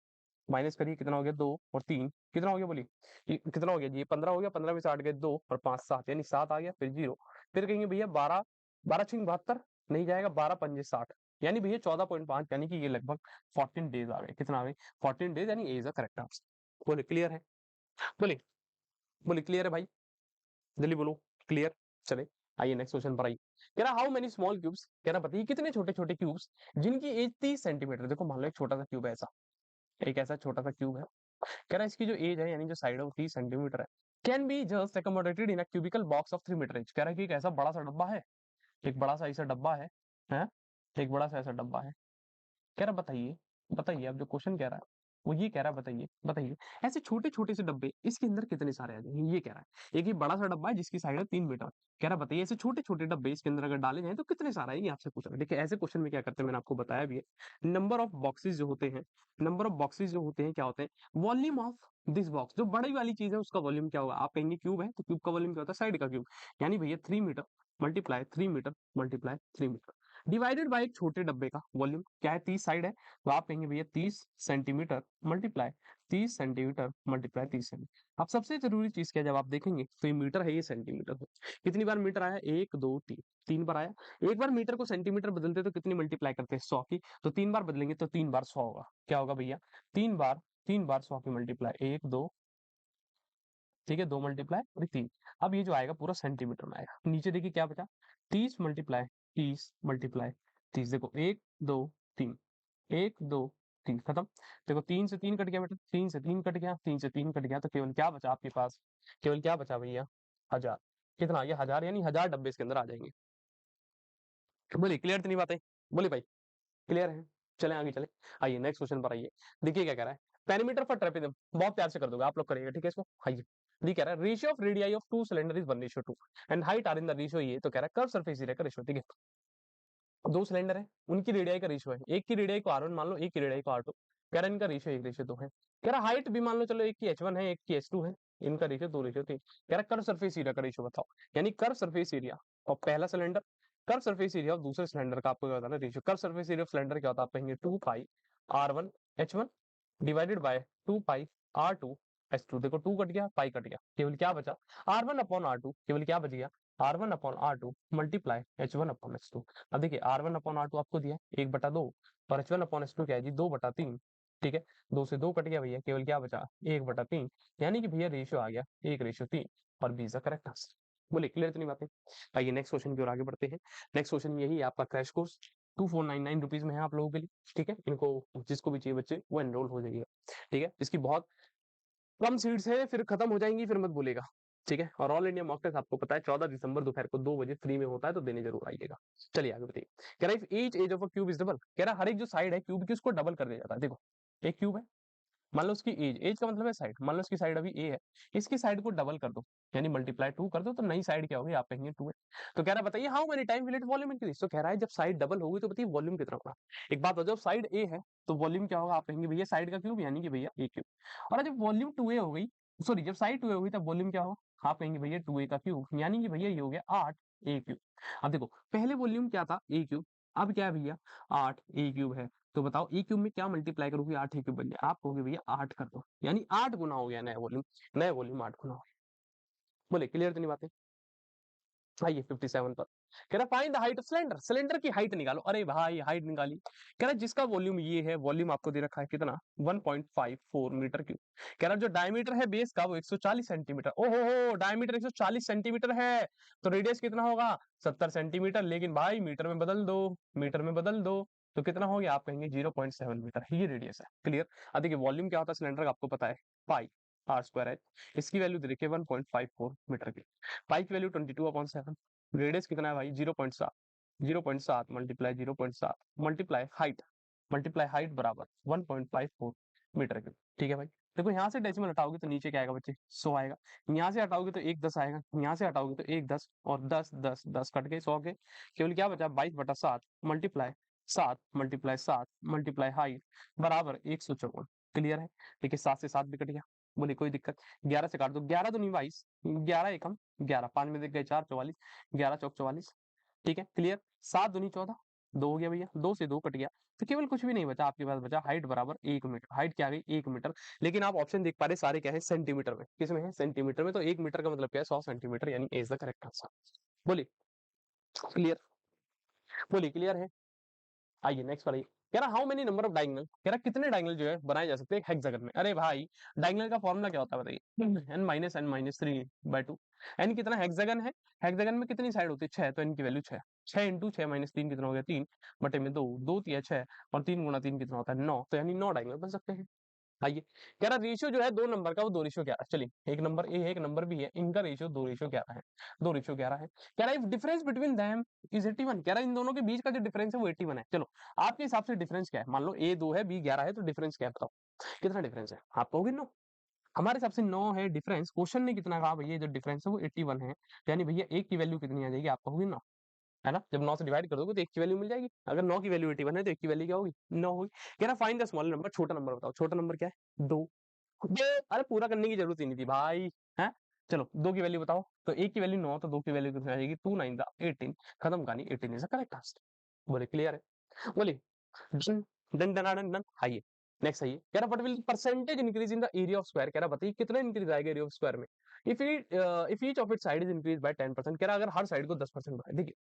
माइनस करिए कितना हो गया 2 और 3 कितना हो गया बोलिए, ये कितना हो गया जी 15 हो गया, 15 में से 8 गए 2 और 5 7, यानी 7 आ गया, फिर 0, फिर कहेंगे भैया 12 12 छिंग 72 नहीं जाएगा, 12 पंजे 60, यानी भैया 14.5, यानी कि ये लगभग 14 डेज आ गए, कितना आ गए 14 डेज, यानी ए इज द करेक्ट आंसर। बोले क्लियर है, बोले बोले क्लियर है भाई, जल्दी बोलो क्लियर। चले आइए नेक्स्ट क्वेश्चन पर आइए, कह रहा हाउ मेनी स्मॉल क्यूब्स, कह रहा बताइए कितने छोटे छोटे क्यूब्स जिनकी एज 30 सेंटीमीटर, देखो मान लो एक छोटा सा क्यूब है ऐसा, एक ऐसा छोटा सा क्यूब है, कह रहा है इसकी जो एज है यानी जो साइड है वो 30 सेंटीमीटर है, can be just accommodated in a cubical box of 3 metre edge, कह रहा है कि एक ऐसा बड़ा सा डब्बा है, एक बड़ा सा ऐसा डब्बा है, एक बड़ा सा ऐसा डब्बा है, कह रहा बताइए बताइए अब जो क्वेश्चन कह रहा है वो ये कह रहा है बताइए बताइए ऐसे छोटे छोटे से डब्बे इसके अंदर कितने सारे आ जाएंगे, ये कह रहा है। एक ही बड़ा सा डब्बा है जिसकी साइड है 3 मीटर, कह रहा बताइए ऐसे छोटे छोटे डब्बे इसके अंदर अगर डाले जाए तो कितने सारे आएंगे, आपसे पूछ रहा है। देखिए ऐसे क्वेश्चन में क्या करते हैं मैंने आपको बताया भी है, नंबर ऑफ बॉक्सेस जो होते हैं, नंबर ऑफ बॉक्सेस जो होते हैं क्या होते हैं, वॉल्यूम ऑफ दिस बॉक्स, जो बड़ी वाली चीज है उसका वॉल्यूम क्या होगा, आप कहेंगे क्यूब है तो क्यूब का वॉल्यूम क्या होता है साइड का क्यूब, यानी भैया 3 metre multiply 3 metre multiply 3 metre divided by एक छोटे डब्बे का वॉल्यूम क्या है 30 साइड है, तो आप कहेंगे भैया 30 centimetre multiply 30 centimetre multiply 30 centimetre. अब सबसे जरूरी चीज क्या है, जब आप देखेंगे तो ये मीटर है ये सेंटीमीटर है, कितनी बार मीटर आया 1 2 3 3 बार आया, एक बार मीटर को सेंटीमीटर बदलते तो कितनी मल्टीप्लाई करते हैं 100 की, तो 3 बार बदलेंगे तो 3 बार 100 होगा, क्या होगा भैया 3 बार 100 की मल्टीप्लाई 1 2 ठीक है, 2 मल्टीप्लाई और 3। अब ये जो आएगा पूरा सेंटीमीटर में आएगा। नीचे देखिए क्या बचा, 30 मल्टीप्लाई 30 मल्टीप्लाई 30। देखो 1 2 3, 1 2 3 खत्म। देखो 3 से 3 कट गया बेटा, 3 से 3 कट गया, 3 से 3 कट गया, तो केवल क्या बचा आपके पास, केवल क्या बचा भैया, 1000। कितना, ये 1000 यानी 1000 डब्बे इसके अंदर आ जाएंगे। बोलिए क्लियर इतनी बातें, बोलिए भाई क्लियर है। चले आगे चले, आइए नेक्स्ट क्वेश्चन पर आइए। देखिए क्या कह रहा है, पेरीमीटर फॉर ट्रेपेजियम, बहुत प्यार से कर दोगे आप लोग, करिएगा ठीक है इसको। आइए ये कह रहा है ratio of radii of two cylinder is 1:2 and height are in the ratio, ये तो कह रहा है कर्व सरफेस एरिया का रेशियो। ठीक है, दो सिलेंडर है, उनकी रेडियाई का रेशियो है, एक की रेडियाई को R1 मान लो, एक की रेडियाई को R2। कह रहा है इनका रेशियो 1:2 है। कह रहा हाइट भी मान लो, चलो एक की H1 है, एक की H2 है, इनका रेशियो 2:3। कह रहा कर्व सरफेस एरिया का रेशियो बताओ, यानी कर्व सरफेस एरिया और पहला cylinder, curve surface area of दूसरे सिलेंडर का आपको क्या बताना ratio. Curve surface area of cylinder क्या होता है, आप कहेंगे 2 पाई R1 H1 divided by 2 pi R2 H2। देखो 2 कट गया, पाई कट गया, केवल क्या बचा, R1 अपॉन R2, केवल क्या बच गया, R1 upon R2 multiply H1 upon H2। अब देखिए R1 अपॉन R2 आपको दिया 1/2 और H1 अपॉन H2 क्या है जी, 2/3। ठीक है, 2 से 2 कट गया भैया, केवल क्या बचा 1/3, यानी कि भैया रेशियो आ गया 1:3 और B is the correct answer. बोलिए क्लियर इतनी बातें। आइए नेक्स्ट क्वेश्चन की ओर आगे बढ़ते हैं। नेक्स्ट क्वेश्चन यही है आपका क्रैश कोर्स, 2499 रुपीज में है आप लोगों के लिए। ठीक है, इनको जिसको भी चाहिए बच्चे वो एनरोल हो जाइएगा। ठीक है, इसकी बहुत कम सीट्स है, फिर खत्म हो जाएंगी, फिर मत बोलेगा। ठीक है, और ऑल इंडिया मॉक टेस्ट आपको पता है 14 दिसंबर दोपहर को 2 बजे फ्री में होता है, तो देने जरूर आइएगा। चलिए आगे बताइए। कह रहा है each edge of a cube is double, कह रहा है हर एक जो साइड है क्यूब की उसको डबल कर दिया जाता है। देखो एक क्यूब है, मान लो उसकी एज, एज का मतलब है साइड, मान लो इसकी साइड अभी ए है, इसकी साइड को डबल कर दो यानी मल्टीप्लाई 2 कर दो, तो नई साइड क्या होगी, आप कहेंगे 2 है। तो कह रहा है बताइए how many time will it volume increase, तो कह रहा है जब साइड डबल होगी तो बताइए वॉल्यूम कितना होगा। एक बात हो, जब साइड ए है तो वॉल्यूम क्या होगा, आप कहेंगे भैया साइड का क्यूब यानी कि भैया ए क्यूब। और जब वॉल्यूम 2a हो गई, सॉरी जब साइड 2a होगी तब वॉल्यूम क्या होगा, आप कहेंगे भैया 2a का क्यूब, यानी कि भैया ये हो गया 8 ए क्यूब। अब देखो पहले वॉल्यूम क्या था ए क्यूब, अब क्या है भैया 8 ए क्यूब है। तो बताओ ए क्यूब में क्या मल्टीप्लाई करोगे, 8 ए क्यूब बन जाए, आप कहोगे भैया 8 कर दो, यानी 8 गुना हो गया नया वॉल्यूम, नया वॉल्यूम 8 गुना हो गया। बोले क्लियर तो नहीं बातें। आइए 57 पर, कह रहा find the height of cylinder, cylinder की हाइट निकालो। अरे भाई हाइट निकाली, कह रहा जिसका वॉल्यूम ये है, वॉल्यूम आपको दे रखा है कितना 1.54 मीटर क्यूब। कह रहा जो डायमीटर है बेस का वो 140 सेंटीमीटर, ओहो हो डायमीटर 140 सेंटीमीटर है, तो रेडियस कितना होगा 70 सेंटीमीटर, लेकिन भाई मीटर में बदल दो, मीटर में बदल दो, तो कितना हो गया, आप कहेंगे 0.7 मीटर ये रेडियस है। क्लियर। अब देखिए वॉल्यूम क्या होता है सिलेंडर का आपको पता है, पाई आर स्क्वायर है, इसकी वैल्यू दे रखी है 1.54 मीटर की, पाई की वैल्यू 22/7, रेडियस कितना है भाई 0.7, 0.7 मल्टीप्लाई 0.7 मल्टीप्लाई हाइट बराबर 1.54 मीटर क्यूब। ठीक है भाई, देखो यहाँ से डेसिमल हटाओगे तो नीचे क्या आएगा बच्चे 100 आएगा, यहाँ से हटाओगे तो 1 10 आएगा, यहाँ से हटाओगे तो 1 10 और 10 कट गए 100 के, केवल क्या बचा 22/7 मल्टीप्लाई 7 मल्टीप्लाई 7 मल्टीप्लाई हाइट बराबर 154। क्लियर है। देखिए 7 से 7 भी कट गया, बोले कोई दिक्कत, 11 से काट दो, 11 तो नहीं 22, 11 एकम 11, 5 में देख गए 4 44, 11 चौक 44। ठीक है क्लियर। 7 दूनी 14, 2 हो गया भैया, 2 से 2 कट गया, तो केवल कुछ भी नहीं बचा आपके पास, बचा हाइट बराबर 1 मीटर, हाइट क्या आ गई 1 मीटर। लेकिन आप ऑप्शन देख पा रहे सारे क्या है सेंटीमीटर में, किस में है सेंटीमीटर में, तो 1 मीटर का मतलब क्या है 100 सेंटीमीटर, यानी इज द करेक्ट आंसर। बोलिए क्लियर, बोलिए क्लियर है। आइए नेक्स्ट वाला, कह रहा how many number of diagonal, कह रहा कितने डायगोनल जो है बनाए जा सकते हैं हेक्सागन में। अरे भाई डायगोनल का फॉर्मूला क्या होता है बताइए, n-n-3/2। एन कितना हेक्सागन है, हेक्सागन में कितनी साइड होती है 6, तो एन की वैल्यू 6, 6 इंटू 6-3 कितना हो गया 3 बटे में 2, 2 तिया 6 और 3 गुना 3 कितना होता है 9, तो यानी 9 डायगोनल बन सकते हैं। आइए कह रहा रेशियो जो है 2 नंबर का वो 2:11, चलिए एक नंबर ए है एक नंबर बी है, इनका रेशियो 2:11 है, 2:11 है। कह रहा है डिफरेंस बिटवीन देम इज 81, कह रहा है इन दोनों के बीच का जो डिफरेंस है वो 81 है। चलो आपके हिसाब से डिफरेंस क्या है, मान लो ए 2 है बी 11 है, तो डिफरेंस क्या है बताओ, कितना डिफरेंस है, आप कहोगे 9, हमारे हिसाब से 9 है डिफरेंस, क्वेश्चन ने कितना कहा भैया जो डिफरेंस है वो 81 है, यानी भैया एक की वैल्यू कितनी आ जाएगी, आप कहोगे 9, है ना, जब 9 से डिवाइड कर दोगे तो एक की वैल्यू मिल जाएगी, अगर 9 की वैल्यू 81 है तो एक की वैल्यू क्या होगी 9 होगी। कह रहा फाइंड द स्मॉल नंबर, छोटा नंबर बताओ, छोटा नंबर क्या है 2, अरे पूरा करने की जरूरत ही नहीं थी भाई, है। चलो 2 की वैल्यू बताओ, तो एक की वैल्यू 9, तो 2 की वैल्यू कितनी आ जाएगी 2 9 18, खत्म कहानी, 18 इज द करेक्ट आंसर। बोले क्लियर है, बोले done done done done done. आइए नेक्स्ट आइए, कह रहा what will percentage increase in the area of square, कह रहा बताइए कितना इंक्रीज आएगा एरिया ऑफ स्क्वायर में, if each of it side is increase by 10%, कह रहा अगर हर साइड को 10% बढ़ाए। देखिए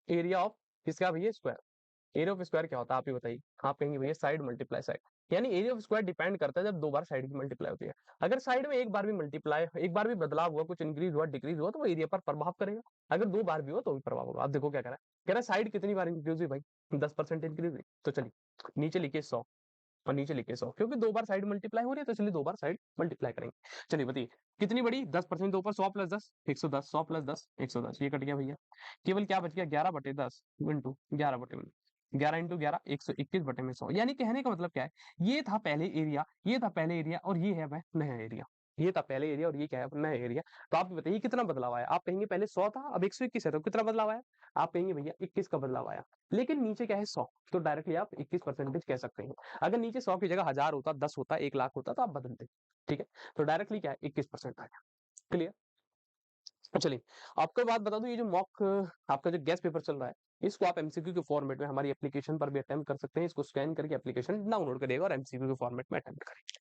एरिया ऑफ किसका भैया स्क्वायर, एरिया ऑफ स्क्वायर क्या होता है आप ही बताइए, आप कहेंगे भैया साइड मल्टीप्लाई साइड, यानी एरिया ऑफ स्क्वायर डिपेंड करता है जब दो बार साइड की मल्टीप्लाई होती है। अगर साइड में एक बार भी मल्टीप्लाई, एक बार भी बदलाव हुआ, कुछ इंक्रीज हुआ डिक्रीज हुआ, तो वो एरिया पर प्रभाव करेगा। अगर दो बार भी हो तो भी प्रभाव होगा। आप देखो क्या कह रहा है साइड कितनी बार इंक्रीज हुई भाई, 10% इंक्रीज हुई। तो चलिए नीचे लिखिए 100 और नीचे लिखिए 100, क्योंकि दो बार साइड मल्टीप्लाई हो रही है तो इसलिए दो बार साइड मल्टीप्लाई करेंगे। चलिए बताइए कितनी बड़ी, 10% के ऊपर 100 प्लस 10 110, 100 प्लस 10 110, ये कट गया भैया। केवल क्या बच गया, 11/10 इंटू 11/11, 11 इंटू 11 121/100। यानी कहने का मतलब क्या है, ये था पहले एरिया, ये था पहले एरिया, और ये है वह नया एरिया। ये था पहले एरिया और ये क्या है, नया एरिया। तो आप बताइए कितना बदलाव आया। आप कहेंगे पहले 100 था अब 121 है, तो कितना बदलाव आया। आप कहेंगे भैया 21 का बदलाव आया। लेकिन नीचे क्या है 100, तो डायरेक्टली आप 21% कह सकते हैं। अगर नीचे 100 की जगह 1000 होता, 10 होता, 1 लाख होता, तो आप बदलते। ठीक है, तो डायरेक्टली क्या है 21% आया। क्लियर। चलिए आपको बात बता दूं, ये जो मॉक आपका जो गेस्ट पेपर चल रहा है, इसको आप एमसीक्यू के फॉर्मेट में हमारी एप्लीकेशन पर भी अटेम्प्ट कर सकते हैं। इसको स्कैन करके एप्लीकेशन डाउनलोड करिएगा और एमसीक्यू के फॉर्मेट में अटेम्प्ट करेंगे।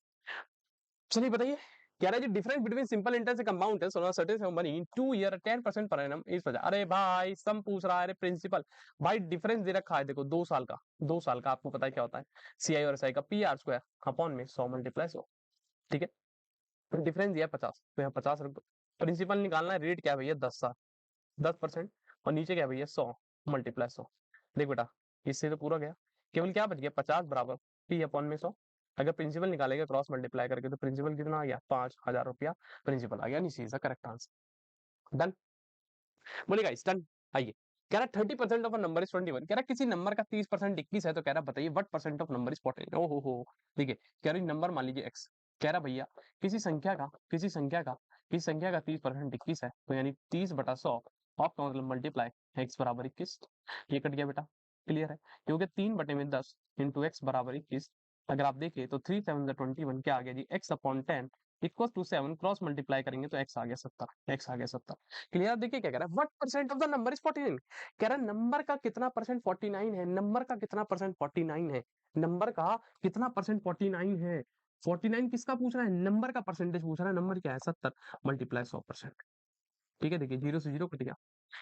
चलिए बताइए, कह रहा है difference between simple interest compound interest on certain sum money in 2 year 10% per annum इस वजह। अरे भाई सम पूछ रहा है, अरे प्रिंसिपल भाई डिफरेंस दे रखा है, देखो 2 साल का, 2 साल का आपको पता है क्या होता है, सीआई और एसआई का पी आर स्क्वायर अपॉन में 100 मल्टीप्लाई 100। ठीक है, तो डिफरेंस दिया 50, तो यहाँ 50 प्रिंसिपल निकालना है, रेट क्या है भैया 10 साल, 10%, और नीचे क्या है भैया 100 मल्टीप्लाई 100। देख बेटा इससे तो पूरा गया, केवल क्या बच गया 50 बराबर पी अपॉन में 100। अगर प्रिंसिपल निकालेगा क्रॉस मल्टीप्लाई करके, तो प्रिंसिपल कितना आ गया 5000 रुपया, प्रिंसिपल आ गया। नीचे is the correct answer. Done, बोलेगा इस डन। आइए, कह रहा 30% ऑफ नंबर इज 21, कह रहा किसी नंबर का 30% 21 है, तो कह रहा बताइए what percent of number is 14। ओहो हो, ठीक है, कह रही नंबर मान लीजिए एक्स, कह रहा भैया किसी संख्या का 30% 21 है, तो यानी 30/100 ऑफ का मतलब मल्टीप्लाई एक्स बराबर 21। ये कट गया बेटा, क्लियर है, क्योंकि 3/10 इंटू एक्स बराबर 21। अगर आप देखें तो 3 7 21 क्या आ गया जी, x upon 10 equal to 7, cross multiply करेंगे तो एक्स आ गया 70, एक्स आ गया 70। क्लियर। देखिए क्या कह रहा है, what percent of the number is 49, कह रहा है नंबर का कितना परसेंट 49 है, नंबर का कितना परसेंट 49 है, नंबर का कितना परसेंट 49 है। 49 किसका पूछ रहा है, नंबर का परसेंटेज पूछ रहा है, नंबर क्या है 70 मल्टीप्लाई 100%। ठीक है, देखिए 0 से 0 कट गया,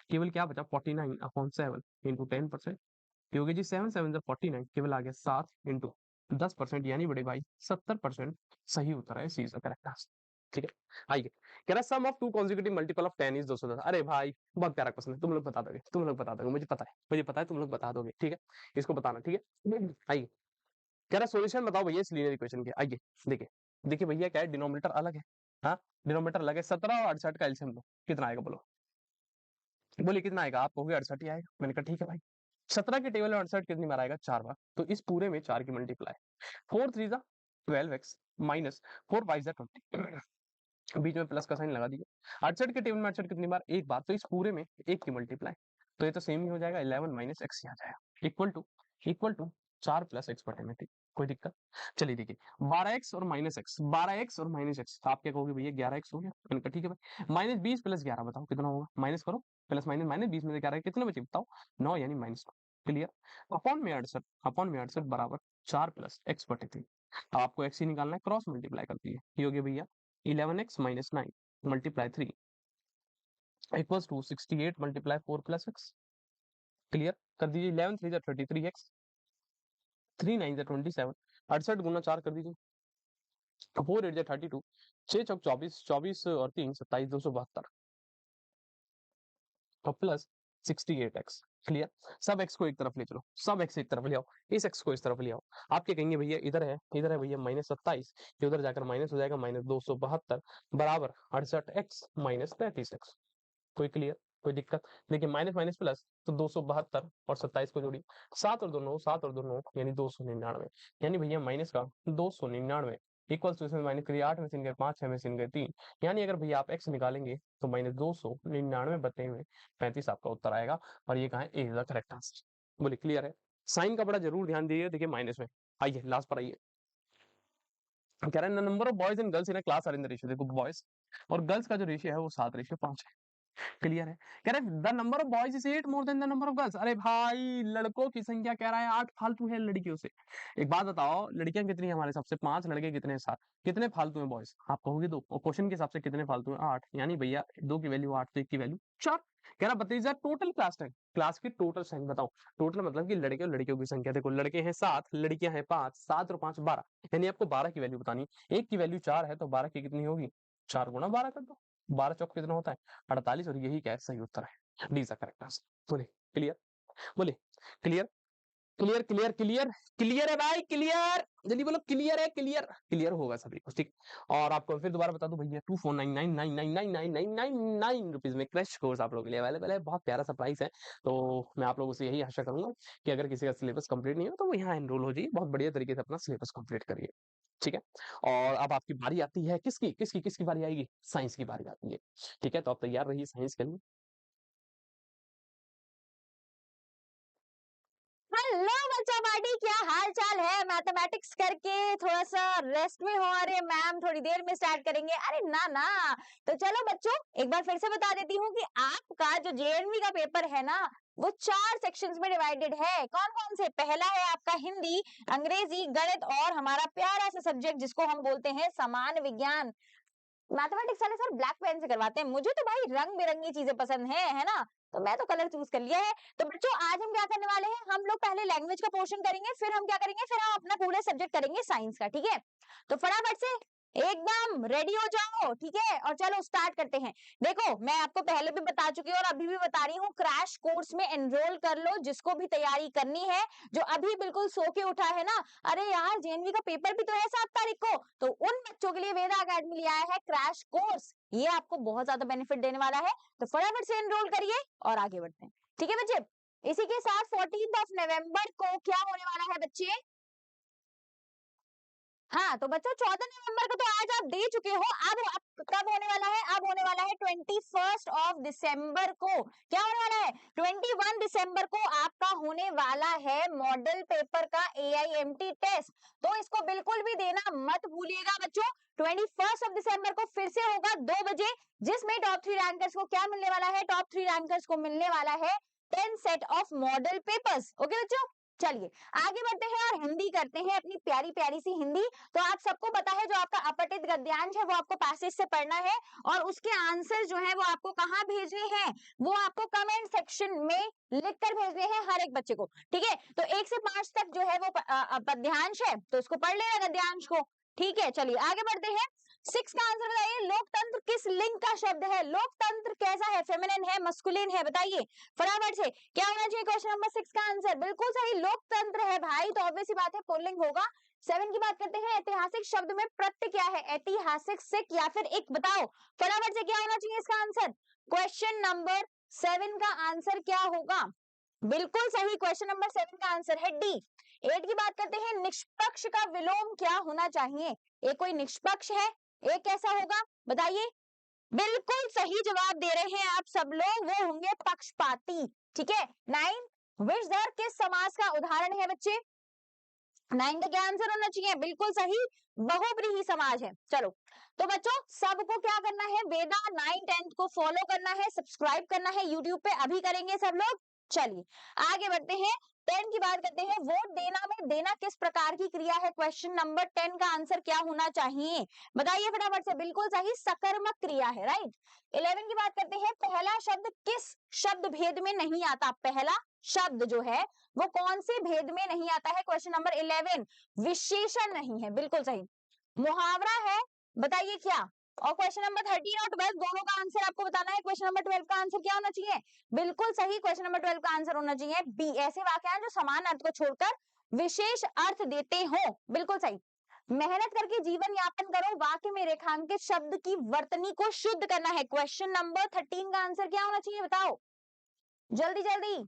केवल क्या बचा 49 अपॉन 7 इंटू 10%। क्योंकि जी 7 7 जब 49, केवल आ गया 7 इंटू 10%, यानी बड़े भाई 70% सही उत्तर है, C is the correct answer. ठीक है, आइए, कह रहा sum of two consecutive multiple of 10 is 210। अरे भाई बहुत प्यारा क्वेश्चन है, तुम लोग बता दोगे, तुम लोग बता दोगे, मुझे पता है, मुझे पता है तुम लोग बता दोगे। ठीक है, इसको बताना। ठीक है, आइए, कह रहा सॉल्यूशन बताओ भैया इस लीनियर इक्वेशन के। आइए देखिए, देखिए भैया क्या है, डिनोमिनेटर अलग है, हाँ डिनोमिनेटर अलग है। 17 और 68 का एलसीएम लो, कितना आएगा बोलो, बोलिए कितना आएगा। आप कहोगे 68 ही आएगा, मैंने कहा ठीक है भाई। 17 के टेबल में 68 कितनी बार आएगा, 4 बार, तो इस पूरे में 4 की मल्टीप्लाई, 4 3 जा 12x माइनस 4 5 जा 20, बीच में प्लस का साइन लगा दिया। 68 के टेबल में 68 कितनी बार, एक बार, तो इस पूरे में 1 की मल्टीप्लाई, तो ये तो सेम ही हो जाएगा, 11 माइनस एक्स ही आ जाएगा, इक्वल टू 4 प्लस एक्स बटे में। ठीक, कोई दिक्कत। चलिए देखिए 12x और माइनस एक्स, 12x और माइनस एक्स, आप क्या कहोगे भैया 11x हो गया, मैंने कहा ठीक है भाई। माइनस 20 प्लस 11 बताओ कितना होगा, माइनस करो, प्लस माइनस, माइनस 20 में से 11 कितने बचे बताओ, 9 यानी -9। क्लियर। अपॉन में 68 बराबर 4 प्लस एक्स बटे 3। अब आपको एक्स ही निकालना है, क्रॉस मल्टीप्लाई कर दिए, ये हो गया भैया 11x minus 9 multiply 3 equals to 68 multiply 4 plus x. Clear कर दीजिए, 11 3 33x, 3 9 27, 68 गुना 4 कर दीजिए, 4 8 32, 6 चौक 24, 24 और 3 27, 272 और प्लस 68x। क्लियर। सब x को एक तरफ ले चलो, सब x एक तरफ ले आओ, इस x को इस तरफ ले आओ। आप क्या कहेंगे भैया, इधर है भैया -27, ये उधर जाकर माइनस हो जाएगा, -272 बराबर 68x माइनस 33x। कोई क्लियर, कोई दिक्कत। देखिए माइनस माइनस प्लस, तो 272 और 27 को जोड़िए, 7 और 2 यानी 299, यानी भैया माइनस का 299 इक्वल्स टू, इसमें माइनस करिए, 8 में से गए 5, 6 में से गए 3, यानी अगर भैया आप x निकालेंगे तो -299 बटे में 35 आपका उत्तर आएगा, और ये कहा है ए इज द करेक्ट आंसर। बोले क्लियर है। साइन का बड़ा जरूर ध्यान दीजिए, देखिए माइनस में। आइए लास्ट पर आइए, कह रहा है number of boys and girls in class are in the ratio. देखो बॉयज और गर्ल्स का जो रेशियो है वो 7:5 है। क्लियर है? कह रहे the number of boys is 8 more than the number of girls. अरे भाई लड़कों की संख्या कह रहा है 8 फालतू है लड़कियों से। एक बात बताओ, लड़कियां कितनी है हमारे हिसाब से? 5, लड़के कितने हैं? 7। कितने फालतू हैं बॉयज? आप कहोगे 2, और क्वेश्चन के हिसाब से कितने फालतू हैं? 8। यानी भैया 2 की वैल्यू 8 तो 1 की वैल्यू 4। कह रहा बताइए टोटल क्लास टाइम, क्लास की टोटल संख्या बताओ। टोटल मतलब कि लड़के और लड़कियों की संख्या। देखो लड़के हैं 7, लड़कियां हैं 5, 7 और 5 12, यानी आपको 12 की वैल्यू बतानी है। 1 की वैल्यू 4 है तो 12 की कितनी होगी? 4 गुणा 12 कर दो। 12 चौक कितना होता है? 48, और यही क्या है? सही उत्तर है। D is the correct answer. बोले क्लियर? बोले clear? Clear clear clear clear है भाई, क्लियर। जल्दी बोलो क्लियर है, क्लियर क्लियर होगा सभी को, ठीक। और आपको फिर दोबारा बता दूं भैया, 2499999999 रुपीज में क्रैश कोर्स आप लोगों के लिए अवेलेबल है। बहुत प्यारा सा प्राइस है। तो मैं आप लोगों से यही आशा करूंगा कि अगर किसी का सिलेबस कंप्लीट नहीं हो तो वो यहाँ एनरोल हो जाइए, बहुत बढ़िया तरीके से अपना सिलेबस कंप्लीट करिए, ठीक है। और अब आपकी बारी आती है, किसकी किसकी किसकी बारी आएगी? साइंस की बारी आती है, ठीक है। तो आप तैयार रहिए साइंस के लिए। हेलो बच्चा पार्टी, क्या हाल चाल है? मैथमेटिक्स करके थोड़ा सा रेस्ट में हो? अरे मैम थोड़ी देर में स्टार्ट करेंगे। अरे ना ना, तो चलो बच्चों एक बार फिर से बता देती हूँ कि आपका जो जेएनवी का पेपर है ना, वो 4 सेक्शंस में डिवाइडेड है। कौन कौन से? पहला है आपका हिंदी, अंग्रेजी, गणित और हमारा प्यारा सा सब्जेक्ट जिसको हम बोलते हैं समान विज्ञान। मैथमेटिक्स वाले सर ब्लैक पेन से करवाते हैं, मुझे तो भाई रंग बिरंगी चीजें पसंद है ना, तो मैं तो कलर चूज कर लिया है। तो बच्चों आज हम क्या करने वाले हैं, हम लोग पहले लैंग्वेज का पोर्शन करेंगे, फिर हम क्या करेंगे, फिर हम अपना पूरे सब्जेक्ट करेंगे साइंस का, ठीक है। तो फटाफट से एकदम रेडी हो जाओ, ठीक है, और चलो स्टार्ट करते हैं। देखो मैं आपको पहले भी बता चुकी हूँ और अभी भी बता रही हूँ, क्रैश कोर्स में एनरोल कर लो जिसको भी तैयारी करनी है। जो अभी बिल्कुल सो के उठा है ना, अरे यार जेएनवी का पेपर भी तो है 7 तारीख को, तो उन बच्चों के लिए वेदा अकेडमी ले आया है क्रैश कोर्स। ये आपको बहुत ज्यादा बेनिफिट देने वाला है, तो फटाफट से एनरोल करिए और आगे बढ़ते हैं, ठीक है बच्चे। इसी के साथ 14 नवंबर को क्या होने वाला है बच्चे? हाँ तो बच्चों 14 नवंबर को तो आज आप दे चुके हो। अब कब होने वाला है? अब होने वाला है 21 दिसंबर को। क्या होने वाला है? 21 दिसंबर को आपका होने वाला है मॉडल पेपर का AIMT टेस्ट। तो इसको बिल्कुल भी देना मत भूलिएगा बच्चों। 21 दिसंबर को फिर से होगा 2 बजे, जिसमें टॉप 3 रैंकर्स को क्या मिलने वाला है? टॉप 3 रैंकर्स को मिलने वाला है 10 set of model papers. Okay बच्चों, चलिए आगे बढ़ते हैं और हिंदी करते हैं, अपनी प्यारी प्यारी सी हिंदी। तो आप सबको पता है जो आपका अपठित गद्यांश है वो आपको पैसेज से पढ़ना है, और उसके आंसर जो है वो आपको कहाँ भेजने हैं? वो आपको कमेंट सेक्शन में लिखकर भेजने हैं हर एक बच्चे को, ठीक है। तो 1 से 5 तक जो है वो पद्यांश है, तो उसको पढ़ लेना गद्यांश को, ठीक है। चलिए आगे बढ़ते हैं। 6 का आंसर बताइए, लोकतंत्र किस लिंग का शब्द है? लोकतंत्र कैसा है? फेमिनिन है, मस्कुलिन है? बताइए फटाफट से। क्या होना चाहिए क्वेश्चन नंबर 6 का आंसर? बिल्कुल सही, लोकतंत्र है भाई, तो ऑब्वियस सी बात है पुल्लिंग होगा। 7 की बात करते हैं, ऐतिहासिक शब्द में प्रत्यय क्या है? ऐतिहासिक, सिख या फिर एक? बताओ फटाफट से क्या होना चाहिए इसका आंसर। क्वेश्चन नंबर 7 का आंसर क्या होगा? बिल्कुल सही, क्वेश्चन नंबर 7 का आंसर है डी। 8 की बात करते हैं, निष्पक्ष का विलोम क्या होना चाहिए? एक कोई निष्पक्ष है, एक कैसा होगा बताइए। बिल्कुल सही जवाब दे रहे हैं आप सब लोग, वो होंगे पक्षपाती, ठीक है। 9, विषधर किस समास का उदाहरण है बच्चे? 9 का क्या आंसर होना चाहिए? बिल्कुल सही, बहुब्रीहि समाज है। चलो तो बच्चों सबको क्या करना है? वेदा 9 10 को फॉलो करना है, सब्सक्राइब करना है यूट्यूब पे, अभी करेंगे सब लोग। चलिए आगे बढ़ते हैं। 10 की बात करते हैं, वोट देना में देना किस प्रकार की क्रिया है? क्वेश्चन नंबर 10 का आंसर क्या होना चाहिए? बताइए फटाफट से। बिल्कुल सही, सकर्मक क्रिया है, राइट। 11 की बात करते हैं, पहला शब्द किस शब्द भेद में नहीं आता? पहला शब्द जो है वो कौन से भेद में नहीं आता है? क्वेश्चन नंबर 11 विशेषण नहीं है, बिल्कुल सही। मुहावरा है, बताइए क्या? और क्वेश्चन नंबर 13 और 12 दोनों का आंसर आपको बताना है। क्वेश्चन नंबर 12 का आंसर क्या होना चाहिए? बिल्कुल सही, क्वेश्चन नंबर 12 का आंसर होना चाहिए बी। ऐसे वाक्य जो समान अर्थ को छोड़कर विशेष अर्थ देते हो, बिल्कुल सही। मेहनत करके जीवन यापन करो, वाक्य में रेखांकित शब्द की वर्तनी को शुद्ध करना है। क्वेश्चन नंबर 13 का आंसर क्या होना चाहिए बताओ जल्दी जल्दी।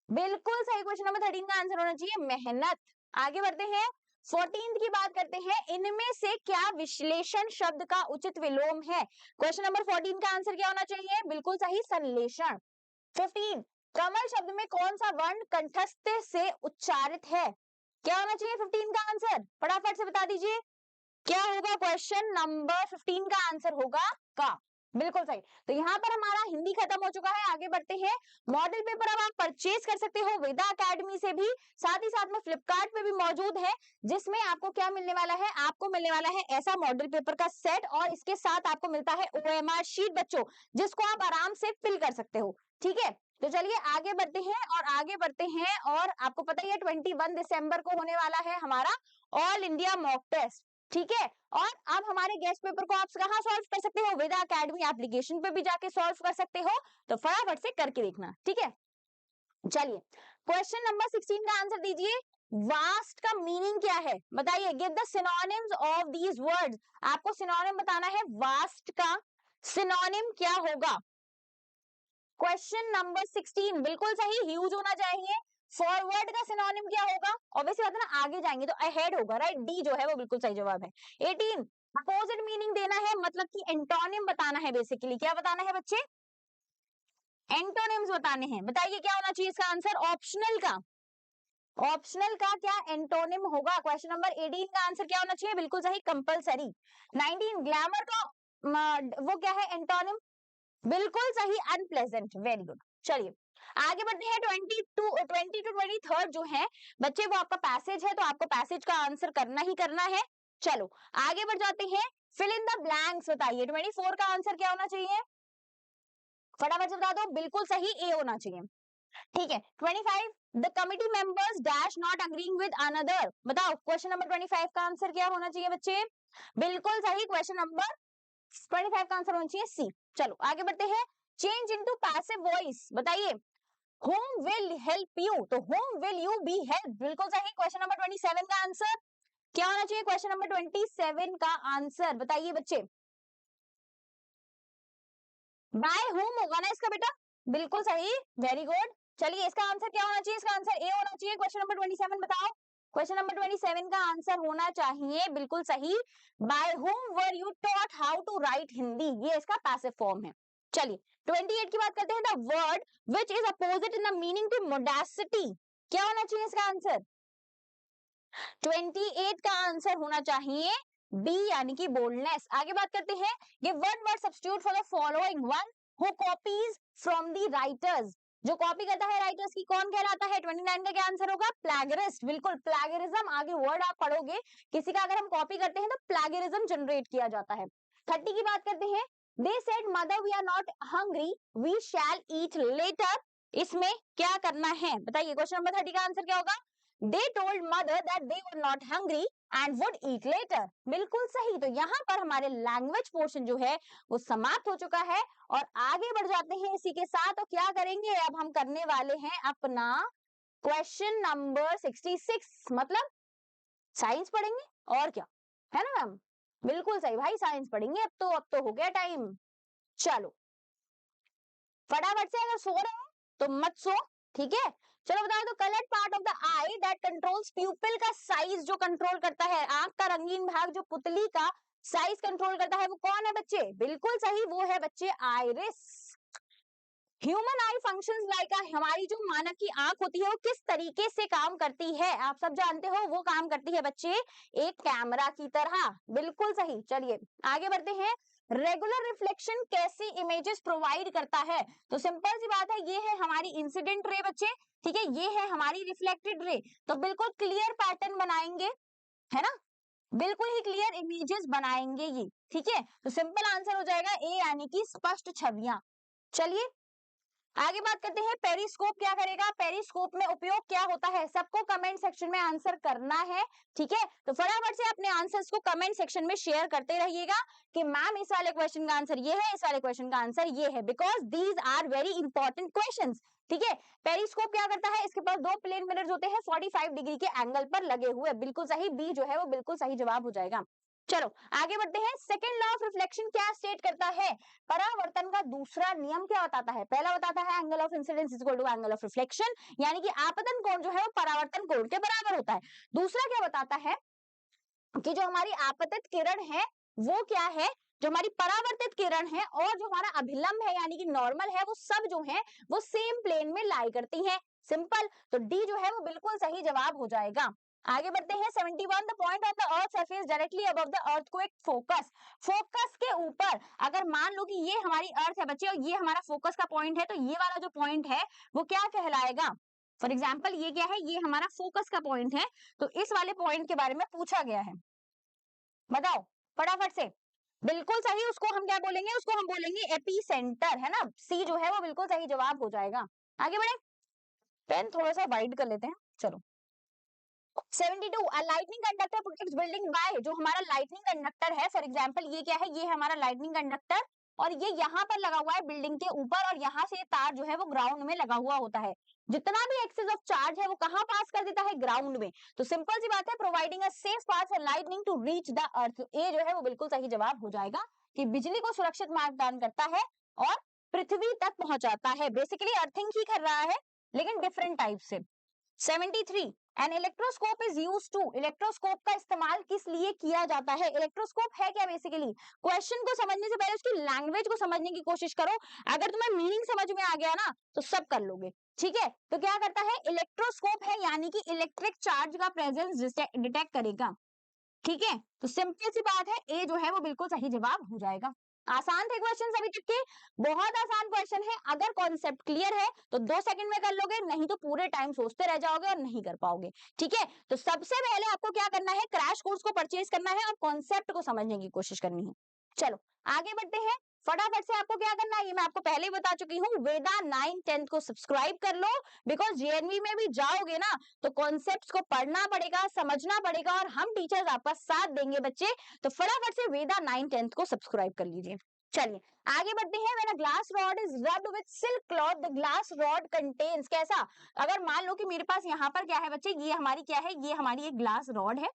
बिल्कुल सही, क्वेश्चन नंबर 13 का आंसर होना चाहिए मेहनत। आगे बढ़ते हैं, 14 की बात करते हैं, इनमें से क्या विश्लेषण शब्द का उचित विलोम है? क्वेश्चन नंबर 14 का आंसर क्या होना चाहिए? बिल्कुल सही, संश्लेषण। 15, कमल शब्द में कौन सा वर्ण कंठस्थ से उच्चारित है? क्या होना चाहिए 15 का आंसर? फटाफट से बता दीजिए क्या होगा। क्वेश्चन नंबर 15 का आंसर होगा का। बिल्कुल सही। तो यहाँ पर हमारा हिंदी खत्म हो चुका है, आगे बढ़ते हैं। मॉडल पेपर अब आप परचेज कर सकते हो वेदा अकेडमी से भी, साथ ही साथ में फ्लिपकार्ट पे भी मौजूद है, जिसमें आपको क्या मिलने वाला है, आपको मिलने वाला है ऐसा मॉडल पेपर का सेट और इसके साथ आपको मिलता है ओएमआर शीट बच्चों, जिसको आप आराम से फिल कर सकते हो। ठीक है, तो चलिए आगे बढ़ते हैं और आपको पता ही है 21 दिसंबर को होने वाला है हमारा ऑल इंडिया मॉक टेस्ट। ठीक है, और अब हमारे गेस्ट पेपर को आप कहाँ सॉल्व कर सकते हो, वेदा अकेडमी एप्लीकेशन पे भी जाके सॉल्व कर सकते हो, तो फटाफट से करके देखना। ठीक है, चलिए क्वेश्चन नंबर 16 का आंसर दीजिए। वास्ट का मीनिंग क्या है बताइए, give the synonyms of these words. आपको सिनोनिम बताना है, वास्ट का सिनोनिम क्या होगा। क्वेश्चन नंबर 16 बिल्कुल सही, ह्यूज होना चाहिए। फॉरवर्ड का सिनोनिम क्या होगा, ऑब्वियसली बात है ना, आगे जाएंगे तो अहेड होगा, राइट, डी जो है वो बिल्कुल सही जवाब है। 18 अपोजिट मीनिंग देना है, मतलब कि एंटोनिम बताना है, बेसिकली क्या बताना है बच्चे, एंटोनिम्स बताने हैं। बताइए क्या होना चाहिए इसका आंसर, ऑप्शनल का क्या एंटोनिम होगा। क्वेश्चन नंबर 18 का आंसर क्या होना चाहिए, बिल्कुल सही, कंपलसरी। 19 ग्लैमर का वो क्या है एंटोनिम, बिल्कुल सही, अनप्लेजेंट, वेरी गुड। चलिए आगे बढ़ते हैं। 20 टू 23 जो है बच्चे वो आपका पैसेज है, तो आपको पैसेज का आंसर करना ही करना है। चलो आगे बढ़ जाते हैं, फिल इन द ब्लैंक्स बताइए 24 का आंसर क्या होना चाहिए, फटाफट से बता दो, बिल्कुल सही ए होना चाहिए। ठीक है, 25 the committee members dash not agreeing with another, बताओ क्वेश्चन नंबर 25 का आंसर क्या होना चाहिए बच्चे, बिल्कुल सही, क्वेश्चन नंबर 25 का आंसर होना चाहिए सी। चलो आगे बढ़ते हैं, चेंज इनटू पैसिव वॉइस बताइए, whom will help you, तो whom will you be helped, बिल्कुल सही, क्वेश्चन नंबर 27 का आंसर क्या होना चाहिए, क्वेश्चन नंबर 27 का आंसर बताइए बच्चे, बाय whom होगा ना इसका बेटा, बिल्कुल सही, वेरी गुड। चलिए इसका आंसर क्या होना चाहिए, इसका आंसर ए होना चाहिए। क्वेश्चन नंबर 27 बताओ, क्वेश्चन नंबर 27 का आंसर होना चाहिए बिल्कुल सही, by whom were you taught how to write Hindi, ये इसका पैसिव फॉर्म है। चलिए 28 की बात करते हैं, the word which is opposite in the meaning to mordacity, क्या होना चाहिए इसका आंसर, 28 का आंसर होना चाहिए बी यानी कि बोल्डनेस। आगे बात करते हैं, give one word substitute for the following, one who copies from the writers, जो कॉपी करता है राइटर्स की कौन कहलाता है, 29 का क्या आंसर होगा, प्लैगियरिस्ट, बिल्कुल प्लैगियरिज्म, आगे वर्ड आप पढ़ोगे, किसी का अगर हम कॉपी करते हैं तो प्लैगियरिज्म जनरेट किया जाता है। 30 की बात करते हैं, they said mother we are not hungry we shall eat later, इसमें क्या करना है बताइए, क्वेश्चन नंबर 30 का आंसर क्या होगा, they told mother that they were not hungry and would eat later, बिल्कुल सही। तो यहाँ पर हमारे लैंग्वेज पोर्शन जो है वो समाप्त हो चुका है और आगे बढ़ जाते हैं इसी के साथ। तो क्या करेंगे, अब हम करने वाले हैं अपना क्वेश्चन नंबर 66, मतलब साइंस पढ़ेंगे और क्या, है ना मैम, बिल्कुल सही भाई, साइंस पढ़ेंगे। अब तो हो गया टाइम, चलो फटाफट से, अगर सो रहे हो तो मत सो, ठीक है। चलो बताओ, तो coloured part of the I that controls प्यूपिल का साइज जो कंट्रोल करता है, आंख का रंगीन भाग जो पुतली का साइज कंट्रोल करता है, वो कौन है बच्चे, बिल्कुल सही, वो है बच्चे आइरिस। ह्यूमन आई फंक्शंस लाइक, हमारी जो मानव की आंख होती है वो किस तरीके से काम करती है, आप सब जानते हो, वो काम करती है बच्चे एक कैमरा की तरह, बिल्कुल सही। चलिए आगे बढ़ते हैं, रेगुलर रिफ्लेक्शन कैसी इमेजेस प्रोवाइड करता है, तो सिंपल सी बात है, ये है हमारी इंसिडेंट रे बच्चे, ठीक है, ये है हमारी रिफ्लेक्टेड रे, तो बिल्कुल क्लियर पैटर्न बनाएंगे, है ना, बिल्कुल ही क्लियर इमेजेस बनाएंगे ये, ठीक है। तो सिंपल आंसर हो जाएगा ए यानी कि स्पष्ट छवियां। चलिए आगे बात करते हैं, पेरिस्कोप क्या करेगा, पेरिस्कोप में उपयोग क्या होता है, सबको कमेंट सेक्शन में आंसर करना है, ठीक है। तो फटाफट से अपने आंसर्स को कमेंट सेक्शन में शेयर करते रहिएगा कि मैम इस वाले क्वेश्चन का आंसर ये है, इस वाले क्वेश्चन का आंसर ये है, because these are very important questions, ठीक है। पेरिस्कोप क्या करता है, इसके पास दो प्लेन मिरर्स होते हैं 45 डिग्री के एंगल पर लगे हुए, बिल्कुल सही, बी जो है वो बिल्कुल सही जवाब हो जाएगा। चलो आगे बढ़ते हैं, सेकेंड लॉ ऑफ रिफ्लेक्शन क्या स्टेट करता है, परावर्तन का दूसरा नियम क्या बताता है, पहला बताता है angle of incidence is equal to angle of reflection, यानी कि आपतन कोण जो है वो परावर्तन कोण के बराबर होता है। दूसरा क्या बताता है कि जो हमारी आपतित किरण है वो क्या है, जो हमारी परावर्तित किरण है और जो हमारा अभिलंब है यानी कि नॉर्मल है, वो सब जो है वो सेम प्लेन में लाई करती हैं, सिंपल। तो डी जो है वो बिल्कुल सही जवाब हो जाएगा। आगे बढ़ते हैं 71 the point of the earth surface directly above the earthquake focus. Focus के ऊपर अगर मान लो कि ये हमारी अर्थ है बच्चे और ये हमारा फोकस का पॉइंट है, तो ये वाला जो पॉइंट है वो क्या कहलाएगा? फॉर एग्जाम्पल ये क्या है? ये हमारा फोकस का पॉइंट है, तो इस वाले पॉइंट के बारे में पूछा गया है, बताओ फटाफट से। बिल्कुल सही, उसको हम क्या बोलेंगे? उसको हम बोलेंगे एपी सेंटर, है ना? सी जो है वो बिल्कुल सही जवाब हो जाएगा। आगे बढ़े, पेन थोड़ा सा वाइड कर लेते हैं, चलो। 72 a lightning conductor protects building bye, जो हमारा लाइटनिंग कंडक्टर है, फॉर एग्जांपल ये क्या है? ये हमारा लाइटनिंग कंडक्टर और ये यहाँ पर लगा हुआ है बिल्डिंग के ऊपर, और यहाँ से तार जो है वो ग्राउंड में लगा हुआ होता है। जितना भी एक्सेस ऑफ चार्ज है वो कहाँ पास कर देता है? ग्राउंड में। तो सिंपल सी बात है, providing a safe path for lightning to reach the earth. A जो है वो बिल्कुल सही जवाब हो जाएगा कि बिजली को सुरक्षित मार्ग प्रदान करता है और पृथ्वी तक पहुंचाता है। बेसिकली अर्थिंग ही कर रहा है, लेकिन डिफरेंट टाइप से। 73 an electroscope is used to, electroscope का इस्तेमाल किस लिए किया जाता है? इलेक्ट्रोस्कोप है क्या? बेसिकली क्वेश्चन को समझने से पहले उसकी लैंग्वेज को समझने की कोशिश करो। अगर तुम्हें मीनिंग समझ में आ गया ना तो सब कर लोगे, ठीक है? तो क्या करता है? इलेक्ट्रोस्कोप है यानी कि इलेक्ट्रिक चार्ज का प्रेजेंस डिटेक्ट करेगा, ठीक है? तो सिंपल सी बात है, ए जो है वो बिल्कुल सही जवाब हो जाएगा। आसान थे क्वेश्चन अभी तक के, बहुत आसान क्वेश्चन है। अगर कॉन्सेप्ट क्लियर है तो 2 सेकंड में कर लोगे, नहीं तो पूरे टाइम सोचते रह जाओगे और नहीं कर पाओगे, ठीक है? तो सबसे पहले आपको क्या करना है? क्रैश कोर्स को परचेज करना है और कॉन्सेप्ट को समझने की कोशिश करनी है। चलो आगे बढ़ते हैं, फटाफट से आपको क्या करना है ये मैं आपको पहले ही बता चुकी हूँ। वेदा 9 10 को सब्सक्राइब कर लो, बिकॉज जेएनवी में भी जाओगे ना तो कॉन्सेप्ट्स को पढ़ना पड़ेगा, समझना पड़ेगा, और हम टीचर्स आपका साथ देंगे बच्चे। तो फटाफट से वेदा 9 10 को सब्सक्राइब कर लीजिए। चलिए आगे बढ़ते हैं। When a glass rod is rubbed with silk cloth the glass rod contains, कैसा? अगर मान लो कि मेरे पास यहाँ पर क्या है बच्चे? ये हमारी क्या है? ये हमारी एक ग्लास रॉड है,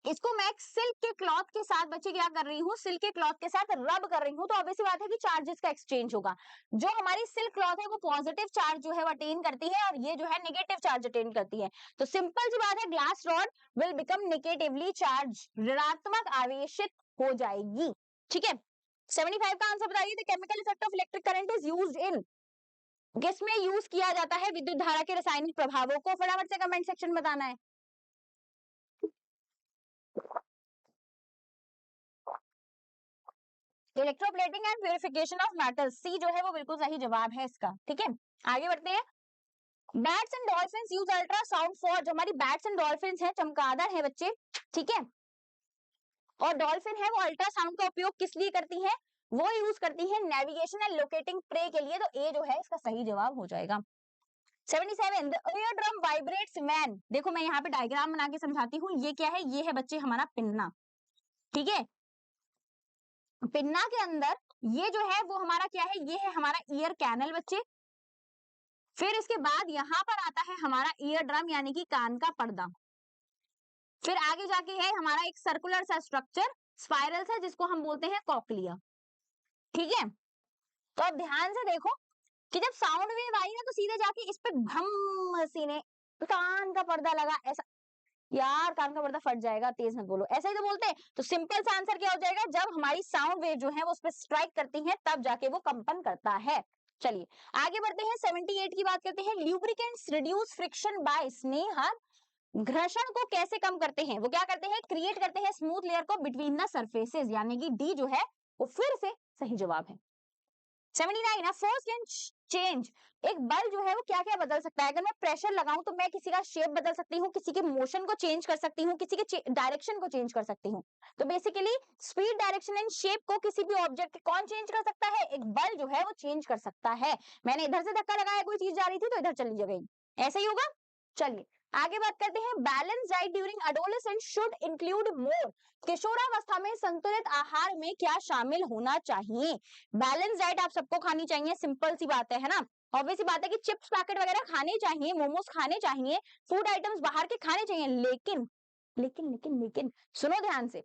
इसको मैं सिल्क के क्लॉथ के साथ बच्चे क्या कर रही हूँ? सिल्क के क्लॉथ के साथ रब कर रही हूँ, तो ऑब्वियस बात है कि चार्जेस का एक्सचेंज होगा। जो हमारी सिल्क क्लॉथ है वो पॉजिटिव चार्ज जो है वो अटेन करती है, और ये जो है नेगेटिव चार्ज अटेन करती है। तो सिंपल सी बात है, glass rod will become negatively charge, ऋणात्मक आवेशित हो जाएगी, ठीक है? 75 का आंसर बताइए। The chemical effect of electric current is used in, किसमें यूज किया जाता है विद्युत धारा के रासायनिक प्रभावों को? फटाफट से कमेंट सेक्शन में बताना है। Electroplating and purification of metals, C जो है वो बिल्कुल सही जवाब है इसका, ठीक है? आगे बढ़ते हैं। Bats and dolphins use ultrasound for, जो हमारी बैट्स एंड डॉल्फिन्स है, चमगादड़ है बच्चे, ठीक है? और डॉल्फिन है वो अल्ट्रासाउंड का उपयोग किस लिए करती है? वो यूज करती है नेविगेशन एंड लोकेटिंग प्रे के लिए। तो ए जो है इसका सही जवाब हो जाएगा। 77 the ear drum vibrates when, देखो मैं यहाँ पे डायग्राम बना के समझाती हूँ। ये क्या है? ये है बच्चे हमारा पिन्ना, ठीक है? पिन्ना के अंदर ये जो है वो हमारा क्या है? ये है हमारा ईयर कैनल बच्चे। फिर इसके बाद यहाँ पर आता है हमारा ईयर ड्रम यानी कि कान का पर्दा। फिर आगे जाके है हमारा एक सर्कुलर सा स्ट्रक्चर, स्पाइरल सा, जिसको हम बोलते हैं कॉक्लिया, ठीक है? तो अब ध्यान से देखो कि जब साउंड वेव आई ना तो सीधे जाके इस पे भम सीने कान का पर्दा लगा, ऐसा। यार कान का पर्दा फट जाएगा, तेज मत बोलो, ऐसा ही तो बोलते हैं। तो सिंपल सा आंसर क्या हो जाएगा? जब हमारी साउंड वेव जो है वो उस पर स्ट्राइक करती है तब जाके वो कंपन करता है। चलिए आगे बढ़ते हैं। 78 की बात करते हैं। ल्यूब्रिकेंट्स रिड्यूस फ्रिक्शन बाय स्नेहा, घर्षण को कैसे कम करते हैं? वो क्या करते हैं? क्रिएट करते हैं स्मूथ लेयर को बिटवीन द सरफेसेस, यानी कि डी जो है वो फिर से सही जवाब है। 79 फोर्स कैन चेंज, एक बल जो है वो क्या क्या बदल सकता है? अगर मैं प्रेशर लगाऊं तो मैं किसी का शेप बदल सकती हूँ, किसी के मोशन को चेंज कर सकती हूँ, किसी के डायरेक्शन को चेंज कर सकती हूँ। तो basically speed, direction and shape को किसी भी ऑब्जेक्ट कौन चेंज कर सकता है? एक बल जो है वो चेंज कर सकता है। मैंने इधर से धक्का लगाया, कोई चीज जा रही थी तो इधर चली गई, ऐसा ही होगा। चलिए आगे बात करते हैं। Balance diet during adolescence should include मोर, किशोरावस्था में संतुलित आहार में क्या शामिल होना चाहिए? बैलेंस डाइट आप सबको खानी चाहिए, सिंपल सी बात है ना? ऑब्वियस सी बात है कि चिप्स पैकेट वगैरह खाने चाहिए, मोमोज खाने चाहिए, फूड आइटम्स बाहर के खाने चाहिए, लेकिन लेकिन लेकिन लेकिन सुनो ध्यान से,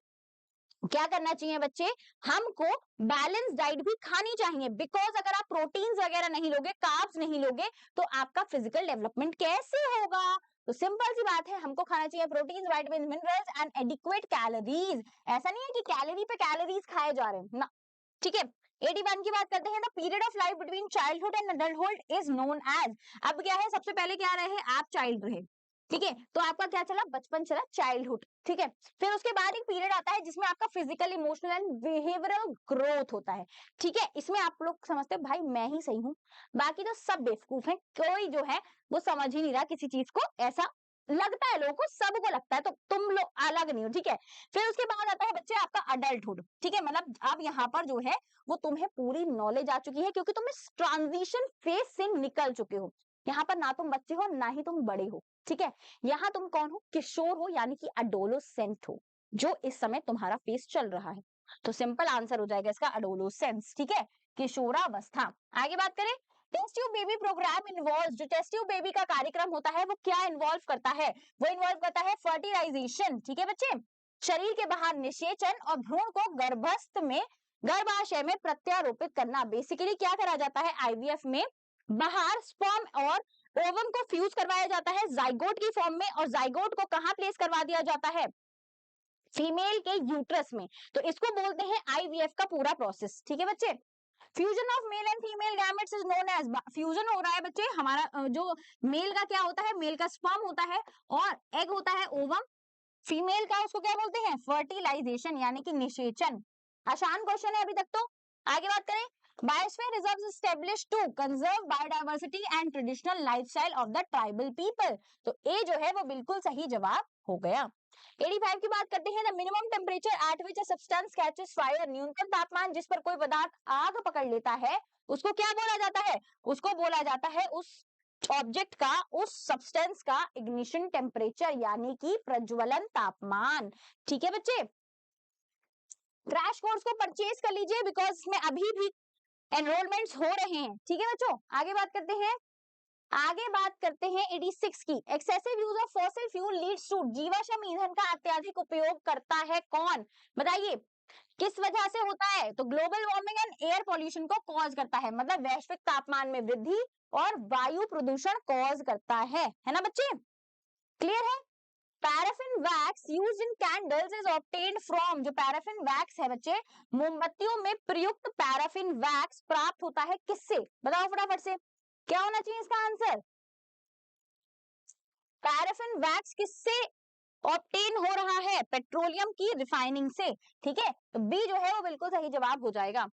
क्या करना चाहिए बच्चे? हमको बैलेंस डाइट भी खानी चाहिए, बिकॉज अगर आप प्रोटीन्स वगैरह नहीं लोगे, कार्ब्स नहीं लोगे, तो आपका फिजिकल डेवलपमेंट कैसे होगा? तो सिंपल सी बात है, हमको खाना चाहिए proteins, vitamin, minerals and adequate calories. ऐसा नहीं है कि कैलोरी पे कैलोरीज खाए जा रहे हैं ना, ठीक है? 81 की बात करते हैं। The period of life between childhood and adulthood is known as, अब क्या है? सबसे पहले क्या रहे? आप चाइल्ड रहे, ठीक है, तो आपका क्या चला, बचपन चला, चाइल्डहुड। ठीक है, फिर उसके बाद एक पीरियड आता है जिसमें आपका physical, emotional and behavioural growth होता है। ठीक है, इसमें आप लोग समझते हैं भाई मैं ही सही हूँ, बाकी तो सब बेवकूफ है, कोई जो है वो समझ ही नहीं रहा किसी चीज को, ऐसा लगता है लोगों को, सबको लगता है, तो तुम लोग अलग नहीं हो। ठीक है, फिर उसके बाद आता है बच्चे आपका अडल्टहुड। ठीक है, मतलब अब यहाँ पर जो है वो तुम्हें पूरी नॉलेज आ चुकी है, क्योंकि तुम इस ट्रांजिशन फेज से निकल चुके हो। यहाँ पर ना तुम बच्चे हो ना ही तुम बड़े हो। ठीक है, यहाँ तुम कौन हो, किशोर हो, यानी कि अडोलोसेंट हो, जो इस समय तुम्हारा फेज चल रहा है। तो सिंपल आंसर हो जाएगा इसका अडोलोसेंस। ठीक है, किशोरावस्था। आगे बात करें, test tube baby programme involve, जो टेस्ट ट्यूब बेबी का कार्यक्रम होता है वो क्या इन्वॉल्व करता है, वो इन्वॉल्व करता है फर्टिलाइजेशन। ठीक है बच्चे, शरीर के बाहर निषेचन और भ्रूण को गर्भस्थ में, गर्भाशय में प्रत्यारोपित करना। बेसिकली क्या करा जाता है आईवीएफ में, बाहर स्पर्म और ओवम को फ्यूज करवाया जाता है जाइगोट की फॉर्म में, और जाइगोट को कहां प्लेस करवा दिया जाता है, फीमेल के यूट्रस में। तो इसको बोलते हैं आईवीएफ का पूरा प्रोसेस। ठीक है बच्चे, fusion of male and female gametes is known as, fusion हो रहा है बच्चे हमारा, जो मेल का क्या होता है, मेल का स्पर्म होता है और एग होता है ओवम, फीमेल का उसको क्या बोलते हैं, फर्टिलाइजेशन यानी कि निषेचन। आसान क्वेश्चन है अभी तक तो। आगे बात करें, biosphere reserve establish to conserve biodiversity and traditional lifestyle of the tribal people. तो ए जो है वो बिल्कुल सही जवाब हो गया। 85 की बात करते हैं, the minimum temperature at which a substance catches fire, न्यूनतम तापमान जिस पर कोई पदार्थ आग पकड़ लेता है उसको क्या बोला जाता है, उसको बोला जाता है उस ऑब्जेक्ट का, उस सब्सटेंस का इग्निशन टेम्परेचर यानी कि प्रज्वलन तापमान। ठीक है बच्चे, क्रैश कोर्स को परचेज कर लीजिए बिकॉज इसमें अभी भी एनरोलमेंट्स हो रहे हैं। ठीक है बच्चों, आगे बात करते हैं, आगे बात करते हैं 86 की, excessive use of fossil fuel leads to, जीवाश्म ईंधन का अत्यधिक उपयोग करता है कौन, बताइए किस वजह से होता है, तो global warming and air pollution को कॉज करता है, मतलब वैश्विक तापमान में वृद्धि और वायु प्रदूषण कॉज करता है ना बच्चे, क्लियर है। Paraffin wax used in candles is obtained from, जो पैराफिन वैक्स है बच्चे, मोमबत्तियों में प्रयुक्त पैराफिन वैक्स प्राप्त होता है किससे, बताओ फटाफट से, क्या होना चाहिए इसका आंसर, पैराफिन वैक्स किससे ऑब्टेन हो रहा है, पेट्रोलियम की रिफाइनिंग से। ठीक है, तो बी जो है वो बिल्कुल सही जवाब हो जाएगा।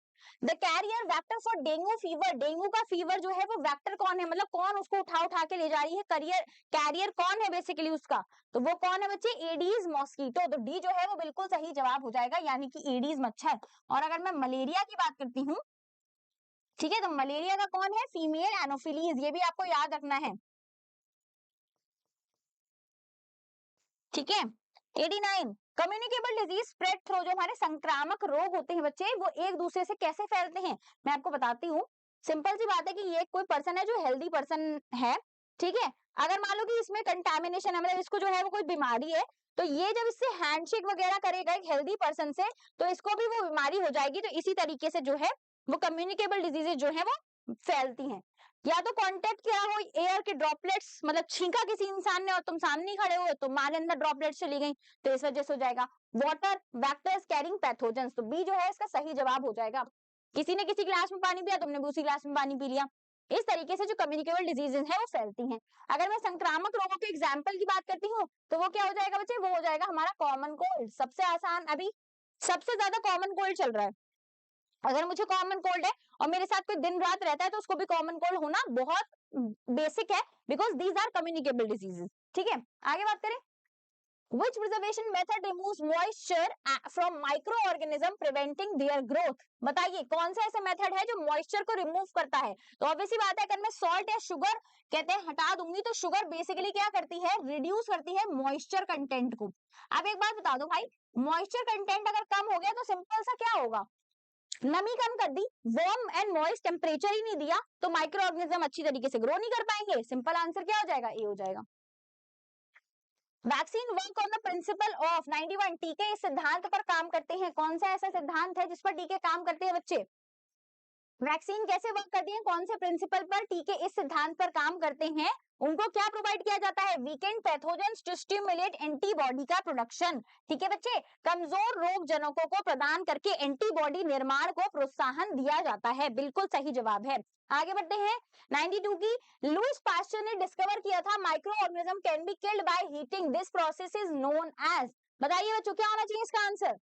The carrier vector for dengue fever, dengue का फीवर जो है वो वेक्टर कौन है, मतलब कौन उसको उठा उठा के ले जा रही है, कैरियर कौन है बेसिकली उसका, तो वो कौन है बच्चे, एडीज मॉस्किटो। तो डी जो है वो बिल्कुल सही जवाब हो जाएगा, यानी कि एडीज मच्छर। और अगर मैं मलेरिया की बात करती हूँ, ठीक है, तो मलेरिया का कौन है, फीमेल एनोफिलीज, ये भी आपको याद रखना है। ठीक है, 89, कम्युनिकेबल डिजीज स्प्रेड थ्रू, जो हमारे संक्रामक रोग होते हैं बच्चे वो एक दूसरे से कैसे फैलते हैं, मैं आपको बताती हूँ। सिंपल सी बात है कि ये कोई पर्सन है जो हेल्दी पर्सन है, ठीक है, अगर मान लो कि इसमें कंटामिनेशन है, मतलब इसको जो है वो कोई बीमारी है, तो ये जब इससे हैंडशेक वगैरह करेगा एक हेल्दी पर्सन से, तो इसको भी वो बीमारी हो जाएगी। तो इसी तरीके से जो है वो कम्युनिकेबल डिजीजेज जो है वो फैलती हैं, या तो कांटेक्ट क्या हो, एयर के ड्रॉपलेट्स, मतलब छींका किसी इंसान ने और तुम सामने ही खड़े हो, तुम्हारे अंदर ड्रॉपलेट्स चली गई, तो इस वजह से हो जाएगा। वाटर वेक्टर्स कैरिंग पैथोजेंस, तो बी जो है इसका सही जवाब हो जाएगा। किसी ने किसी गिलास में पानी पिया, तुमने भी उसी गिलास में पानी पी लिया। इस तरीके से जो कम्युनिकेबल डिजीजेज है वो फैलती हैं। अगर मैं संक्रामक रोगों के एग्जाम्पल की बात करती हूँ, तो वो क्या हो जाएगा बच्चे, वो हो जाएगा हमारा कॉमन कोल्ड, सबसे आसान, अभी सबसे ज्यादा कॉमन कोल्ड चल रहा है। अगर मुझे कॉमन कोल्ड है और मेरे साथ कोई दिन रात रहता है तो उसको भी कॉमन कोल्ड होना बहुत बेसिक है, because these are communicable diseases. ठीक है, आगे बात करें, which preservation method removes moisture from microorganism preventing their growth, बताइए कौन सा ऐसा मेथड है जो मॉइस्चर को रिमूव करता है। तो ऑब्वियसली बात है, अगर मैं सॉल्ट या शुगर कहते हैं हटा दूंगी, तो शुगर बेसिकली क्या करती है, रिड्यूस करती है मॉइस्चर कंटेंट को। अब एक बात बता दो भाई, मॉइस्चर कंटेंट अगर कम हो गया तो सिंपल सा क्या होगा, नमी कम कर दी, वार्म एंड मॉइस्ट टेम्परेचर ही नहीं दिया, तो माइक्रो ऑर्गेनिज्म अच्छी तरीके से ग्रो नहीं कर पाएंगे। सिंपल आंसर क्या हो जाएगा, ए हो जाएगा। Vaccine work on the principle of, 91, टीके इस सिद्धांत पर काम करते हैं, कौन सा ऐसा सिद्धांत है जिस पर टीके काम करते हैं बच्चे, वैक्सीन कैसे वर्क करती है, कौन से प्रिंसिपल पर टीके इस सिद्धांत पर काम करते हैं, उनको क्या प्रोवाइड किया जाता है, weakened pathogens to stimulate antibody का प्रोडक्शन। ठीक है बच्चे, कमजोर रोग जनकों को प्रदान करके एंटीबॉडी निर्माण को प्रोत्साहन दिया जाता है, बिल्कुल सही जवाब है। आगे बढ़ते हैं 92 की। लुईस पास्चर ने डिस्कवर किया था microorganism can be killed by heating, this process is known as. बताइए बच्चों क्या होना चाहिए इसका आंसर?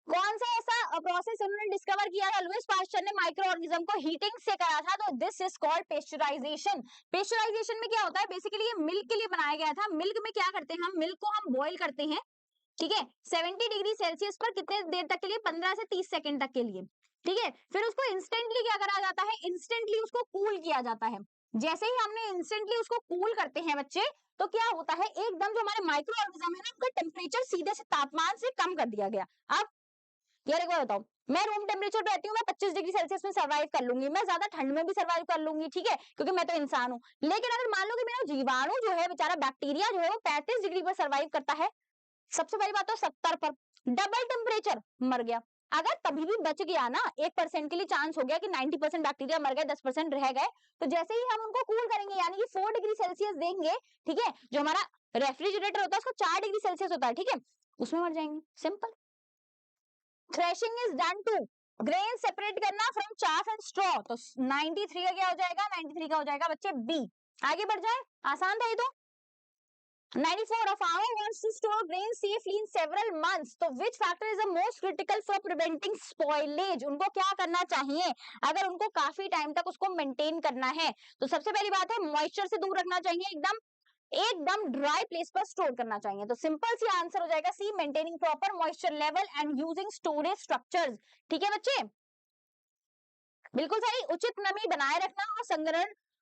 कौन सा ऐसा प्रोसेस उन्होंने डिस्कवर किया था? लुईस पास्चर ने माइक्रो ऑर्गेनिज्म को हीटिंग से करा था, तो this is called pasteurisation. Pasteurisation में क्या होता है? बेसिकली ये मिल्क के लिए बनाया गया था। मिल्क में क्या करते हैं हम? मिल्क को हम बॉईल करते हैं, ठीक है, 70 डिग्री सेल्सियस पर कितने देर तक के लिए? 15 से 30 सेकंड तक के लिए, ठीक है। फिर उसको इंस्टेंटली क्या करा जाता है? इंस्टेंटली उसको कूल किया जाता है। जैसे ही हमने इंस्टेंटली उसको कूल करते हैं बच्चे, तो क्या होता है? एकदम जो हमारे माइक्रो ऑर्गेनिज्म है ना, उनका टेम्परेचर सीधे से तापमान से कम कर दिया गया। अब यार एक बार बताओ, मैं रूम टेम्परेचर पे रहती हूँ, मैं 25 डिग्री सेल्सियस में सर्वाइव कर लूंगी, मैं ज्यादा ठंड में भी सर्वाइव कर लूंगी, ठीक है, क्योंकि मैं तो इंसान हूँ। लेकिन अगर मान लो कि मेरा जीवाणु जो है, बेचारा बैक्टीरिया जो है, वो 35 डिग्री पर सर्वाइव करता है, सबसे पहली बात तो 70 पर, डबल टेम्परेचर, मर गया। अगर तभी भी बच गया ना, 1% के लिए चांस हो गया कि 90% बैक्टीरिया मर गए, 10% रह गए, तो जैसे ही हम उनको कूल करेंगे, यानी कि 4 डिग्री सेल्सियस देंगे, ठीक है, जो हमारा रेफ्रिजरेटर होता है उसका 4 डिग्री सेल्सियस होता है, ठीक है, उसमें मर जाएंगे, simple. Threshing is done to grain separate करना फ्रॉम चाफ एंड स्ट्रॉ, तो 93 का क्या हो जाएगा? 93 का हो जाएगा बच्चे बी। आगे बढ़ जाए, आसान था ये तो। 94, a farmer wants to store grain safely in several months, तो which factor is the most critical for preventing spoilage? उनको क्या करना चाहिए अगर उनको काफी टाइम तक उसको मेंटेन करना है? तो सबसे पहली बात है, मॉइस्चर से दूर रखना चाहिए, एकदम एकदम ड्राई प्लेस पर स्टोर करना चाहिए। तो सिंपल सी आंसर हो जाएगा C, maintaining proper moisture level and using storage structures. ठीक है बच्चे, बिल्कुल सही। उचित नमी बनाए रखना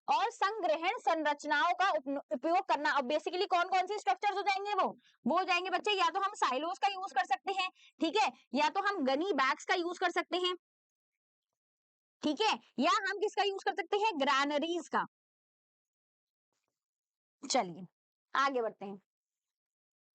और संग्रहण संरचनाओं का उपयोग करना। अब बेसिकली कौन कौन सी स्ट्रक्चर्स हो जाएंगे? वो हो जाएंगे बच्चे, या तो हम साइलोस का यूज कर सकते हैं, ठीक है, या तो हम गनी बैग्स का यूज कर सकते हैं, ठीक है, या हम किसका यूज कर सकते हैं? ग्रैनरीज का। चलिए आगे बढ़ते हैं,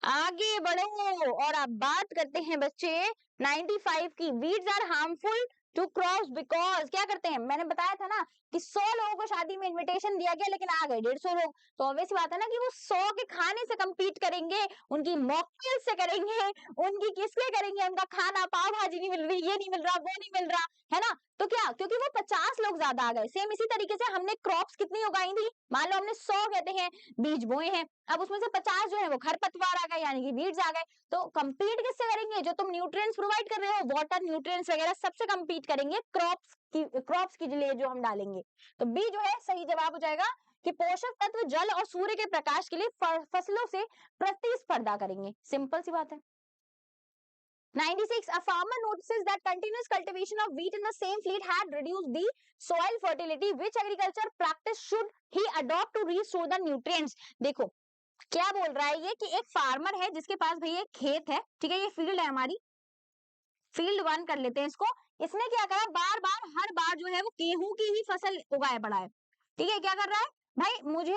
आगे बढ़ो और अब बात करते हैं बच्चे 95 की। Weeds are harmful to crops because, क्या करते हैं? मैंने बताया था ना कि 100 लोगों को शादी में इनविटेशन दिया गया, लेकिन आ गए 150 लोग, तो ऑब्वियस बात है ना कि वो 100 के खाने से compete करेंगे, उनकी मॉकटेल से करेंगे, उनकी किसके करेंगे? उनका खाना, पाव भाजी नहीं मिल रही, ये नहीं मिल रहा, वो नहीं मिल रहा, है ना? तो क्या, क्योंकि वो 50 लोग ज्यादा आ गए। सेम इसी तरीके से हमने क्रॉप्स कितनी उगाई थी? मान लो हमने 100 कहते हैं बीज बोए हैं, अब उसमें से 50 जो है वो खरपतवार आ गए, यानी कि वीड्स आ गए, तो कंपीट किससे करेंगे? जो तुम न्यूट्रिएंट्स प्रोवाइड कर रहे हो, वाटर, न्यूट्रिएंट्स वगैरह, सबसे कंपीट करेंगे क्रॉप्स की लिए जो हम डालेंगे। तो बी जो है सही जवाब हो जाएगा कि पोषक तत्व जल और सूर्य के प्रकाश के लिए फसलों से प्रतिस्पर्धा करेंगे। सिंपल सी बात है। 96, a farmer notices that continuous cultivation of wheat in the same field had reduced the soil fertility. Which agriculture practice should he adopt to restore the nutrients? देखो क्या बोल रहा है ये कि एक फार्मर है जिसके पास भैया एक खेत है, ठीक है, ये फील्ड है हमारी, फील्ड 1 कर लेते हैं इसको। इसने क्या करा, बार बार हर बार जो है वो गेहूं की ही फसल उगाए पड़ा है, ठीक है। क्या कर रहा है भाई? मुझे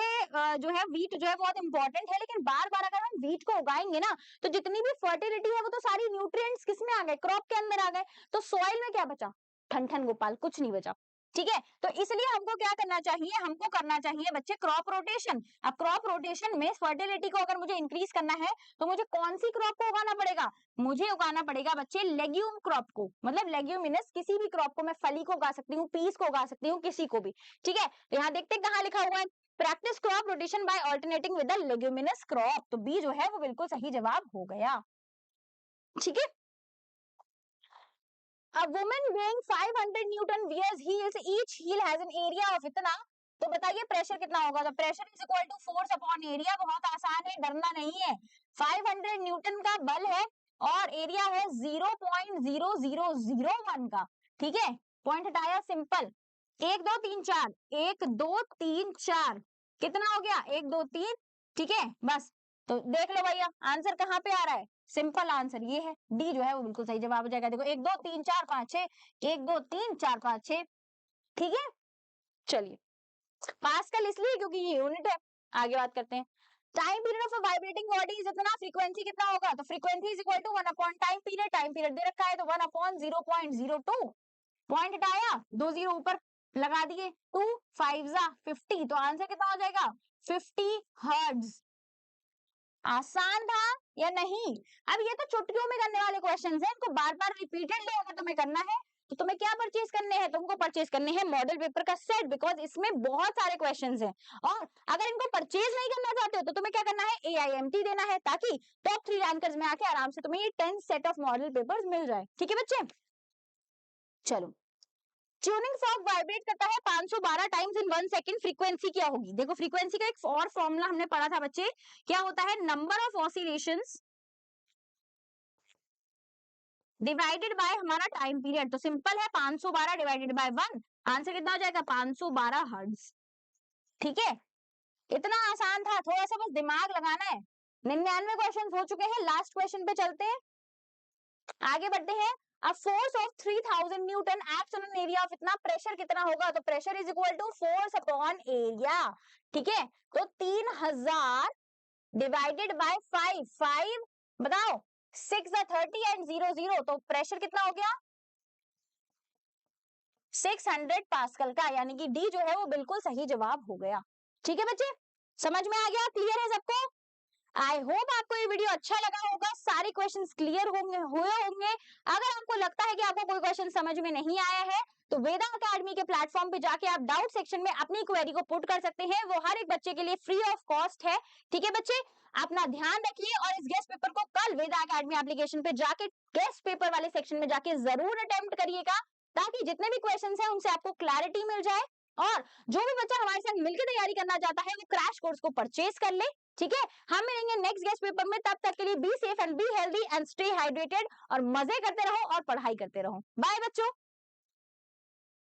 जो है वीट जो है बहुत इंपॉर्टेंट है, लेकिन बार बार अगर हम वीट को उगाएंगे ना, तो जितनी भी फर्टिलिटी है वो तो सारी न्यूट्रिएंट्स किसमें आ गए? क्रॉप के अंदर आ गए, तो सॉइल में क्या बचा? ठन ठन गोपाल, कुछ नहीं बचा, ठीक है। तो इसलिए हमको क्या करना चाहिए? हमको करना चाहिए बच्चे क्रॉप रोटेशन। अब क्रॉप रोटेशन में फर्टिलिटी को अगर मुझे इंक्रीज करना है, तो मुझे कौन सी क्रॉप को उगाना पड़ेगा? मुझे उगाना पड़ेगा बच्चे लेग्यूम क्रॉप को, मतलब लेग्यूमिनस किसी भी क्रॉप को। मैं फली को उगा सकती हूँ, पीस को उगा सकती हूँ, किसी को भी, ठीक है। तो यहाँ देखते हैं कहाँ लिखा हुआ है, practice crop rotation by alternating with the leguminous crop, तो बी जो है वो बिल्कुल सही जवाब हो गया, ठीक है। A woman weighing 500 Newton wears heels. Each heel has an area of इतना, तो बताइए प्रेशर कितना होगा? तो pressure is equal to force upon area. बहुत आसान है, डरना नहीं है। 500 न्यूटन का बल है और एरिया है 0.0001 का, ठीक है। पॉइंट हटाया, सिंपल। 1 2 3 4, 1 2 3 4, कितना हो गया? 1 2 3, ठीक है, बस। तो देख लो भैया आंसर कहाँ पे आ रहा है, सिंपल आंसर ये है, डी जो है वो बिल्कुल सही जवाब हो जाएगा। देखो 1 2 3 4 5 6, 1 2 3 4 5 6, ठीक है। चलिए, पास्कल इसलिए क्योंकि ये यूनिट है। आगे बात करते हैं, time period of a vibrating body is इतना, फ्रीक्वेंसी कितना होगा? तो frequency is equal to 1 upon time period दे रखा है, तो 1 अपॉन 0.02, पॉइंट हटाया, 2 0 ऊपर लगा दिए, 2 5 50, तो आंसर कितना हो जाएगा? 50 हर्ट्ज। आसान था या नहीं? अब ये तो चुटकियों में करने वाले क्वेश्चंस हैं, इनको बार बार रिपीटेडली अगर तुम्हें करना है तो तुम्हें क्या परचेज करने हैं, तुमको परचेज करने हैं मॉडल पेपर का सेट, बिकॉज इसमें बहुत सारे क्वेश्चंस हैं। और अगर इनको परचेज नहीं करना चाहते हो तो तुम्हें क्या करना है, AIMT देना है, ताकि टॉप 3 रैंकर्स में आके आराम से तुम्हें ये 10 सेट ऑफ मॉडल पेपर्स मिल जाए। ठीक है बच्चे, चलो। ट्यूनिंग फॉर्क वाइब्रेट करता है 512 टाइम्स इन 1 सेकंड, फ्रीक्वेंसी क्या होगी? देखो फ्रीक्वेंसी का एक और फॉर्मूला हमने पढ़ा था बच्चे, क्या होता है, number of oscillations divided by हमारा टाइम पीरियड। तो सिंपल है, 512 डिवाइडेड बाय 1, आंसर कितना हो जाएगा, 512 हर्ट्ज। ठीक है, इतना आसान था, थोड़ा सा बस दिमाग लगाना है। 99 क्वेश्चन हो चुके हैं, लास्ट क्वेश्चन पे चलते हैं, आगे बढ़ते हैं। A force of 3000 newton acts on an area of इतना, प्रेशर कितना होगा, तो pressure is equal to force upon area. ठीक है, तो 3000 डिवाइडेड बाय 5, 5 बताओ, 6 30 एंड 0 0, तो प्रेशर कितना हो गया, 600 पास्कल का, यानी कि डी जो है वो बिल्कुल सही जवाब हो गया। ठीक है बच्चे, समझ में आ गया, क्लियर है सबको? आई होप आपको ये वीडियो अच्छा लगा होगा, सारे क्वेश्चंस क्लियर हुए होंगे। अगर आपको लगता है कि आपको कोई क्वेश्चन समझ में नहीं आया है तो वेदा अकेडमी के प्लेटफॉर्म पे जाके आप डाउट सेक्शन में अपनी क्वेरी को पुट कर सकते हैं, वो हर एक बच्चे के लिए फ्री ऑफ कॉस्ट है। ठीक है बच्चे, अपना ध्यान रखिए और इस गेस्ट पेपर को कल वेदा अकेडमी एप्लीकेशन पे जाके गेस्ट पेपर वाले सेक्शन में जाके जरूर अटेम्प्ट करिएगा, ताकि जितने भी क्वेश्चन है उनसे आपको क्लैरिटी मिल जाए। और जो भी बच्चा हमारे साथ मिलकर तैयारी करना चाहता है वो क्रैश कोर्स को परचेज कर ले। ठीक है, हम मिलेंगे नेक्स्ट गेस्ट पेपर में, तब तक के लिए be safe and be healthy and stay hydrated, और मजे करते रहो और पढ़ाई करते रहो। बाय बच्चों।